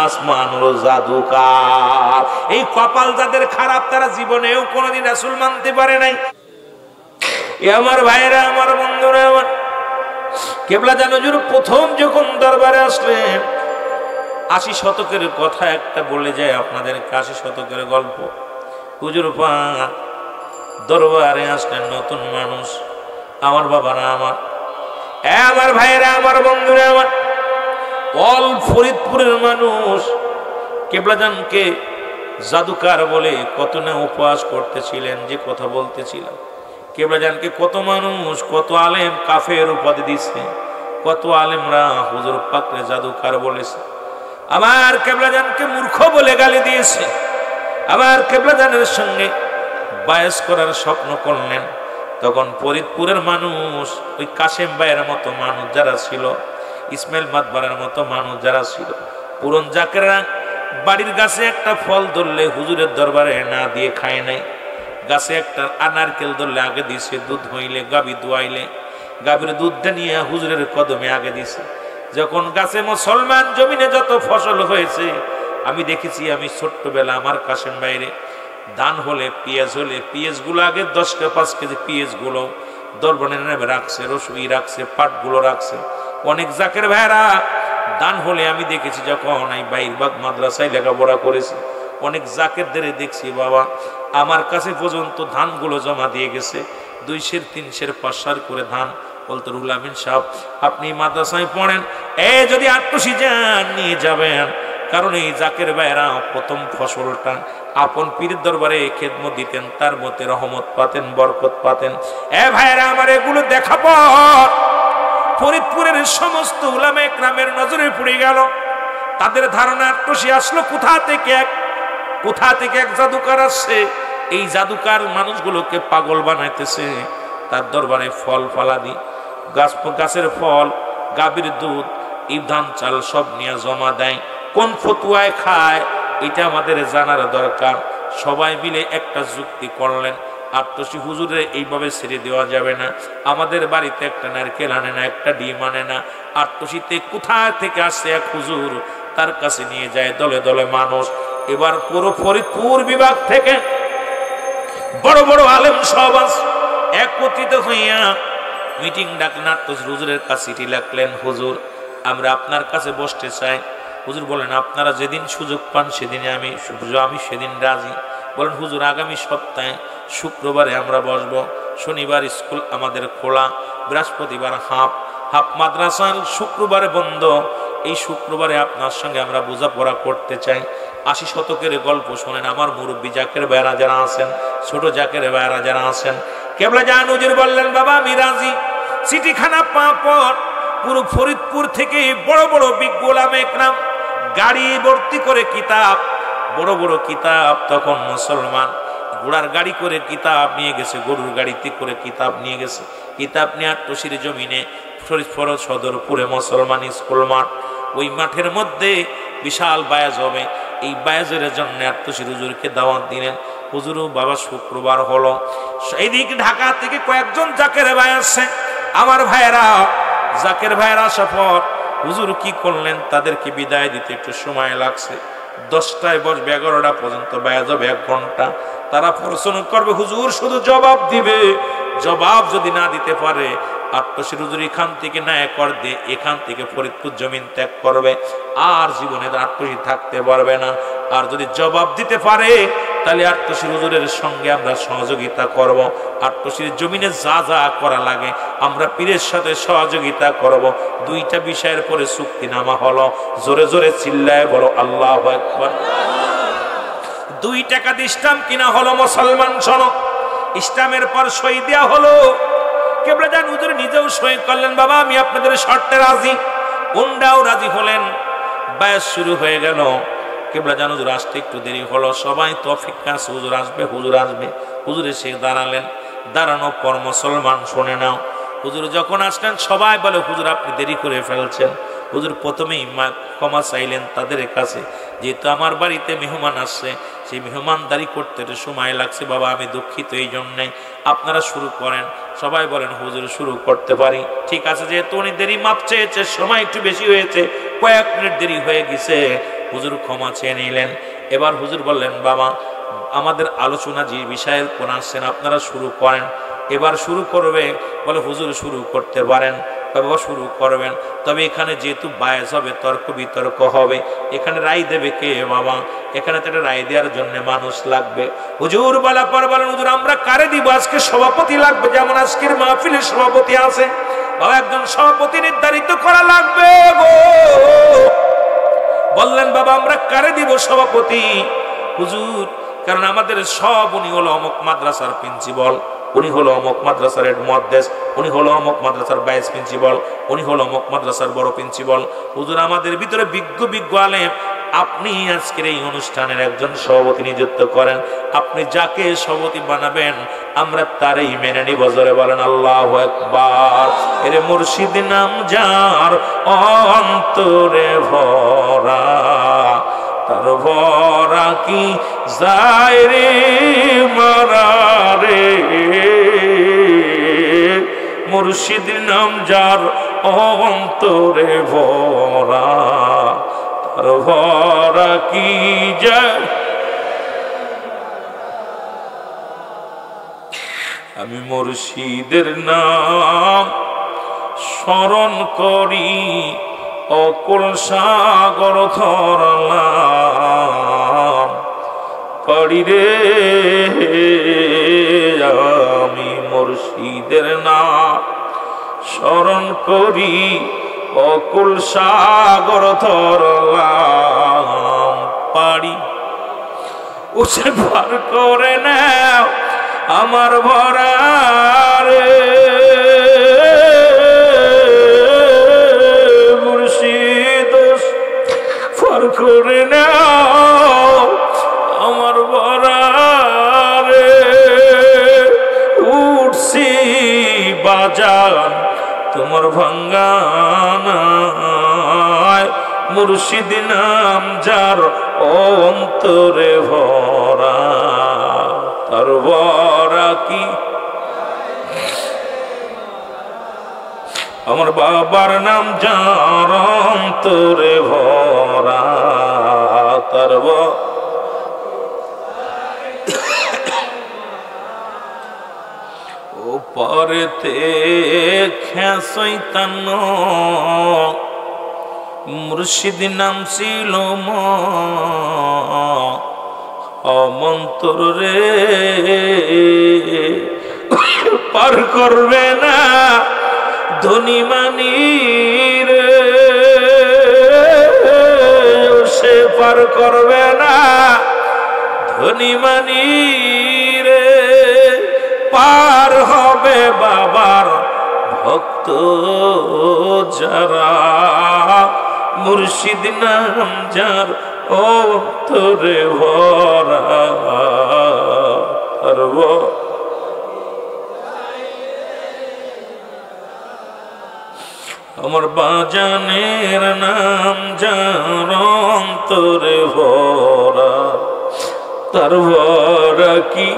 আসমানের জাদুকার। এই কপাল যাদের খারাপ তারা জীবনেও কোনোদিন রাসূল মানতে পারে নাই। আমার ভাইরা, আমার বন্ধুরা, আমার কেবলা জানো হুজুর প্রথম যখন দরবারে আসলেন 80 শতকের কথা একটা বলে যায় আপনাদের, 80 শতকের গল্প। হুজুর পাক দরবারে আসলেন নতুন মানুষ। আমার বাবারা, আমার ভাইরা, আমার বন্ধুরা, আমার অল ফরিদপুরের মানুষ কেবলাজানকে জাদুকার বলে কত না উপহাস করতেছিলেন। যে কথা বলতেছিলাম, কেবলাজানকে কত মানুষ, কত আলেম কাফের উপাধি দিচ্ছে, কত আলেমরা হুজুর পাককে জাদুকার বলেছে। আমার কেবলাজানকে মূর্খ বলে গালি দিয়েছে। আমার কেবলাজানের সঙ্গে বায়াস করার স্বপ্ন করলেন। তখন ফরিদপুরের মানুষ, ওই কাশেম ভাইয়ের মতো মানুষ যারা ছিল, ইসমাইল মাতবারের মতো মানুষ যারা ছিল, পুরন জাকেররা বাড়ির গাছে একটা ফল ধরলে হুজুরের দরবারে না দিয়ে খায় নাই। গাছে একটা আনারকেল ধরলে আগে দিছে, দুধ হইলে গাভী দুয়াইলে গাভীর দুধটা নিয়ে হুজুরের কদমে আগে দিছে। যখন গাছে মুসলমান জমিনে যত ফসল হয়েছে আমি দেখেছি, আমি ছোট্টবেলা আমার কাশেম বাইরে ধান হলে পেঁয়াজ হলে পেঁয়াজগুলো আগে 10-5 কেজি পেঁয়াজগুলো দরবারের নামে রাখছে, রসুই রাখছে, পাটগুলো রাখছে। অনেক জাকের ভাইরা দান হলে আমি দেখেছি, যখন এই বাইরবাগ মাদ্রাসায় লেখাপড়া করেছি, অনেক জাকেরদের দেখছি বাবা আমার কাছে পর্যন্ত ধানগুলো জমা দিয়ে গেছে, 200, 300, 500 করে ধান। বলতো রুহুল আমিন সাহেব আপনি মাদ্রাসায় পড়েন, যদি 800 যান নিয়ে যাবেন, কারণ এই জাকের ভাইরা প্রথম ফসলটা আপন পীরের দরবারে খেদমত দিতেন, তার মধ্যে রহমত পাতেন, বরকত পাতেন। ভাইরা আমার এগুলো দেখা পর ফরিদপুরের সমস্ত উলামা ইকরামের নজরে পড়ে গেল। তাদের ধারণা 800 আসলো কোথা থেকে এক জাদুকার আসছে, এই জাদুকার মানুষগুলোকে পাগল বানাইতেছে। তার দরবারে ফল ফলাদি, গাছের ফল, গাভীর দুধ, ধান চাল সব নিয়ে জমা দেয়। কোন ফতুয়ায় খায় এটা আমাদের জানার দরকার। সবাই মিলে একটা যুক্তি করলেন, 800 হুজুরে এইভাবে ছেড়ে দেওয়া যাবে না। আমাদের বাড়িতে একটা নারকেল আনে না, একটা ডিম আনে না, 800তে কোথা থেকে আসছে এক হুজুর, তার কাছে নিয়ে যায় দলে দলে মানুষ। এবার পুরো ফরিদপুর বিভাগ থেকে বড় বড় আলেম সব একত্রিত হইয়া মিটিং ডাকলেন। 800 হুজুরের কাছে চিঠি লিখলেন, হুজুর আমরা আপনার কাছে বসতে চাই। হুজুর বলেন আপনারা যেদিন সুযোগ পান সেদিনে আমি সেদিন রাজি। বলেন হুজুর আগামী সপ্তাহে শুক্রবারে আমরা বসবো, শনিবার স্কুল আমাদের খোলা, বৃহস্পতিবার হাফ মাদ্রাসার, শুক্রবারে বন্ধ। এই শুক্রবারে আপনার সঙ্গে আমরা বোঝাপড়া করতে চাই। 80 শতকের গল্প শোনেন। আমার মুরব্বী জাকের ভাইরা যারা আছেন, ছোট জাকের ভাইরা যারা আছেন, কেবলা জান হুজুর বললেন বাবা আমি রাজি। চিঠিখানা পাওয়ার পর পুরো ফরিদপুর থেকে বড় বড় বিজ্ঞ উলামা ইকরাম গাড়ি ভর্তি করে কিতাব, বড় বড় কিতাব। তখন মুসলমান ঘোড়ার গাড়ি করে কিতাব নিয়ে গেছে, গরুর গাড়িতে করে কিতাব নিয়ে গেছে। কিতাব নিয়ে 800 জমিনে ফরিদপুর সদরপুরে মুসলমান স্কুল মাঠ, ওই মাঠের মধ্যে বিশাল বায়াজ হবে। এই বায়াজের জন্য 800 হুজুরকে দাওয়াত দিলেন। হুজুরও বাবা শুক্রবার হলো, এইদিকে ঢাকা থেকে কয়েকজন জাকের ভাই আসছে। আমার ভাইয়েরা জাকের ভাইয়েরা আসার পর হুজুর কি করলেন, তাদেরকে বিদায় দিতে একটু সময় লাগছে। 10টায় বসবে, 11টা পর্যন্ত বায়াজ হবে 1 ঘন্টা। তারা প্রশ্ন করবে, হুজুর শুধু জবাব দিবে। জবাব যদি না দিতে পারে 800 হুজুর এখান থেকে না এখান থেকে ফরিদপুর জমিন ত্যাগ করবে, আর জীবনে 800 থাকতে পারবে না। আর যদি জবাব দিতে পারে তাহলে 800 হুজুরের সঙ্গে আমরা সহযোগিতা করব। 800 জমিনে যা যা করা লাগে আমরা পীরের সাথে সহযোগিতা করব। 2টা বিষয়ের পরে চুক্তিনামা হলো। জোরে জোরে চিল্লায় বলো আল্লাহু আকবার। 2 টাকা দিয়ে স্টাম্প কিনা হলো। মুসলমান শোনো, স্টাম্পের পর সই দেওয়া হলো। কেবলা জান হুজুর নিজেও সই করলেন, বাবা আমি আপনাদের শর্তে রাজি। ওনরাও রাজি হলেন। বায়াস শুরু হয়ে গেল। কেবলা জান হুজুর আসতে একটু দেরি হলো। সবাই তো অপেক্ষা আছে, হুজুর আসবে হুজুর আসবে। হুজুর এসে দাঁড়ালেন। দাঁড়ানোর পর মুসলমান শুনে নাও, হুজুর যখন আসলেন সবাই বলে হুজুর আপনি দেরি করে ফেলছেন। হুজুর প্রথমেই ক্ষমা চাইলেন তাদের কাছে, যেহেতু আমার বাড়িতে মেহমান আসছে, সেই মেহমানদারি করতে সময় লাগছে, বাবা আমি দুঃখিত, এই জন্যে আপনারা শুরু করেন। সবাই বলেন হুজুর শুরু করতে পারি। ঠিক আছে, যেহেতু উনি দেরি মাপ চেয়েছে, সময় একটু বেশি হয়েছে, কয়েক মিনিট দেরি হয়ে গেছে, হুজুর ক্ষমা চেয়ে নিলেন। এবার হুজুর বললেন বাবা আমাদের আলোচনা যে বিষয়ের কোন আসছেন আপনারা শুরু করেন। এবার শুরু করবে, বলে হুজুর শুরু করতে পারেন। বাবা শুরু করবেন, তবে এখানে যেহেতু বায়াস হবে, তর্ক বিতর্ক হবে, এখানে রায় দেবে কে বাবা? এখানে তো একটা রায় দেওয়ার জন্য মানুষ লাগবে। হুজুর বলা পর বলেন হুজুর আমরা কারে দিব? আজকে সভাপতি লাগবে, যেমন আজকের মাহফিলের সভাপতি আছে, বাবা একজন সভাপতি নির্ধারিত করা লাগবে গো। বললেন বাবা আমরা কারে দিব সভাপতি? হুজুর কারণ আমাদের সব, উনি হলো অমুক মাদ্রাসার প্রিন্সিপাল, উনি হলো অমুক মাদ্রাসার হেড মুহাদ্দিস, উনি হলো অমুক মাদ্রাসার ভাইস প্রিন্সিপাল, উনি হলো অমুক মাদ্রাসার বড় প্রিন্সিপাল। হুজুর আমাদের ভিতরে বিজ্ঞ আলেম, আপনি আজকের এই অনুষ্ঠানের একজন সভাপতি নিযুক্ত করেন। আপনি যাকে সভাপতি বানাবেন আমরা তারই মেনে নিব। জোরে বলেন আল্লাহু আকবার। এর মুর্শিদ নাম যার অন্তরে ভরা, তার ভরা কি যায় রে মারা রে। মুর্শিদ নাম যার অন্তরে ভরা, তার ভরা কি যায়। আমি মুর্শিদের নাম স্মরণ করি, অকুল সাগর ধরলাম পারি রে। আমি মুর্শিদের নাম স্মরণ করি, অকুল সাগর ধরলাম পারি। উসে পার করে নাও আমার ভরা রে। মুর্শিদ পার করে নাও আমার ভরা রে। উঠছি বাজান তোমার ভাঙ্গানায়, মুর্শিদ নাম যার অন্তরে ভরা, তার ভরা কি। আমার বাবার নাম যার অন্তরে ভরা, তার ও পরেতে খেসইতান মুর্শিদ নাম ছিল অমন্তর রে। পার করবে না ধনী মানি রে, সে পার করবে না ধনী মানি রে। পার হবে বাবার ভক্ত যারা, মুর্শিদ নাম যার অন্তরে ভরা, আমার বাজানের নাম যার অন্তরে ভরা, তার ভরা কি।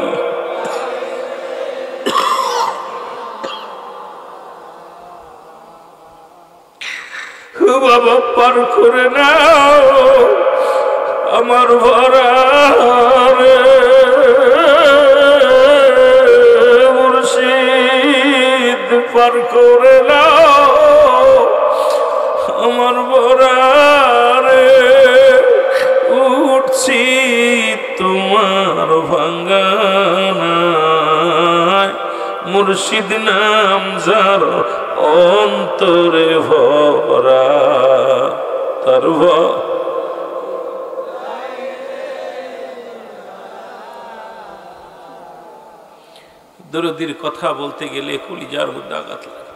বাবা পার করে নাও আমার ভরা রে। মুর্শিদ পার করে নাও আমার ভরা রে। উঠছি তোমার ভাঙ্গানায়, মুর্শিদ নাম যার অন্তরে ভরা, তার দরদির কথা বলতে গেলে কলিজার মধ্যে আঘাত লাগে।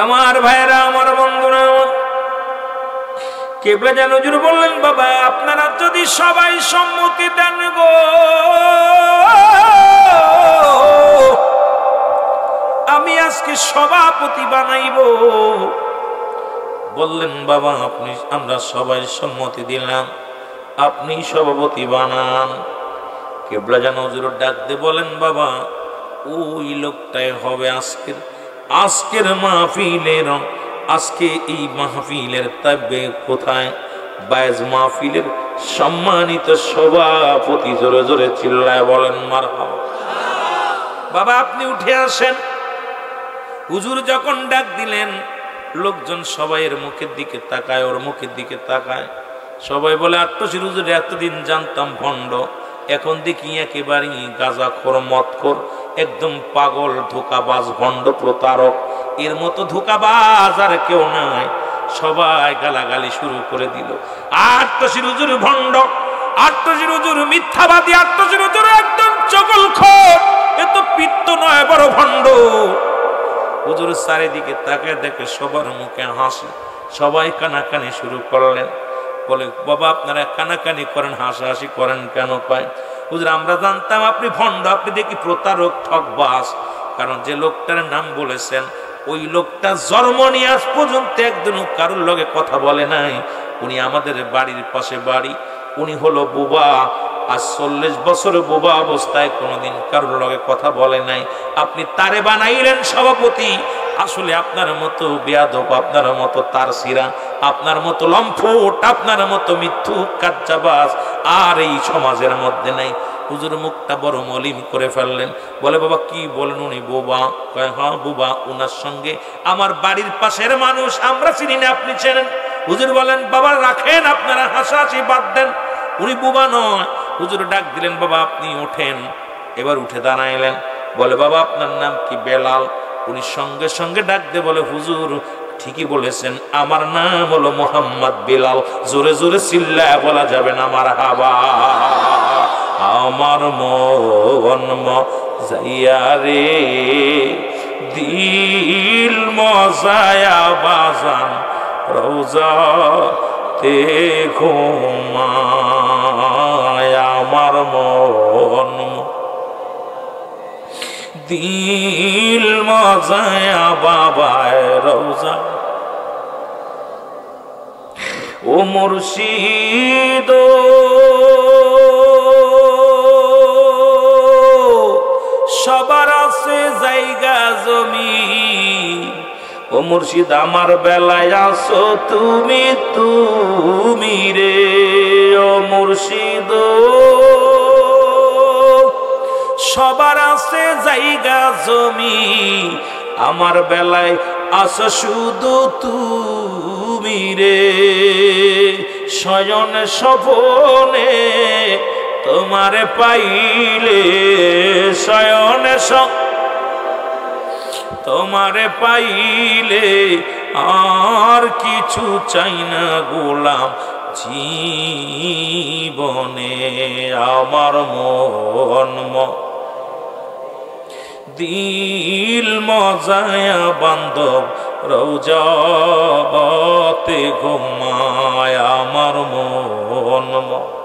আমার ভাইরা, আমার বন্ধুরা, কেবলা জান হুজুর বললেন বাবা আপনারা যদি সবাই সম্মতি দেন গো, আমি আজকে সভাপতি বানাইব। বললেন বাবা আমরা সবাই সম্মতি দিলাম, আপনি সভাপতি বানান। কেবলা যেন হুজুর ডাক দিয়ে বলেন বাবা ওই লোকটাই হবে আজকের মাহফিলের, আজকে এই মাহফিলের তাবে কোথায়? বায়েজ মাহফিলের সম্মানিত সভাপতি। জোরে জোরে চিল্লায় বলেন মারহাবা। বাবা আপনি উঠে আসেন। হুজুর যখন ডাক দিলেন লোকজন সবাই এর মুখের দিকে তাকায়, ওর মুখের দিকে তাকায়। সবাই বলে আট্টশির হুজুর এতদিন জানতাম ভণ্ড, এখন দেখি একেবারেই গাঁজাখোর মদখোর, একদম পাগল, ধোঁকাবাজ, ভণ্ড, প্রতারক। এর মতো ধোঁকাবাজ আর কেউ নাই। সবাই গালাগালি শুরু করে দিল। আট্টশির হুজুর ভণ্ড, আট্টশির হুজুর মিথ্যাবাদী, আট্টশির হুজুর একদম চগলখোর, এ তো পিত্ত নয় বড় ভণ্ড। হুজুর চারিদিকে তাকে দেখে সবার মুখে হাসি, সবাই কানাকানি শুরু করলেন। বলে বাবা আপনারা কানাকানি করেন, হাসাহাসি করেন কেন? পায় হুজুর আমরা জানতাম আপনি ভণ্ড, আপনি দেখি প্রতারক, ঠকবাজ। কারণ যে লোকটার নাম বলেছেন ওই লোকটা জন্ম নিয়ে আজ পর্যন্ত একদিনও কারোর লগে কথা বলে নাই। উনি আমাদের বাড়ির পাশে বাড়ি, উনি হলো বুবা। আজ 40 বছর বোবা অবস্থায় কোনোদিন কারোর লগে কথা বলে নাই। আপনি তারে বানাইলেন সভাপতি। আসলে আপনার মতো বেয়াদব, আপনার মতো তারসিরা, আপনার মতো লম্পট, আপনার মতো মিথ্যুক কাজ্জাবাজ আর এই সমাজের মধ্যে নাই। হুজুর মুখটা বড় মলিন করে ফেললেন। বলে বাবা কি বলেন? উনি বোবা? কয় হ্যাঁ বোবা। উনার সঙ্গে আমার বাড়ির পাশের মানুষ, আমরা চিনি না, আপনি চেনেন? হুজুর বলেন বাবা রাখেন, আপনারা হাসাহাসি বাদ দেন, উনি বোবা নয়। হুজুর ডাক দিলেন বাবা আপনি ওঠেন। এবার উঠে দাঁড়াইলেন। বলে বাবা আপনার নাম কি? বেলাল। উনি সঙ্গে সঙ্গে ডাক দিয়ে বলে হুজুর ঠিকই বলেছেন, আমার নাম হলো মোহাম্মদ বেলাল। জোরে জোরে চিল্লায় বলা যাবে না মারহাবা। আমার মন মজাইয়া রে, দিল মজায়া বাজান, রওজা তে ঘুমায় আমার মন, দিল মজায়া বাবায় রওজা। ও মুর্শিদ সবার আছে জায়গা জমি, ও মুর্শিদ আমার বেলায় আসো তুমি তুমি রে। ও মুর্শিদ সবার আছে জায়গা জমি, আমার বেলায় আসো শুধু তুমি রে। শয়ন স্বপনে তোমারে পাইলে, শয়ন তোমারে পাইলে আর কিছু চাই না গোলাম জীবনে। আমার মন দিল মজায়া বান্ধব, রওজাতে ঘুমায় আমার মন।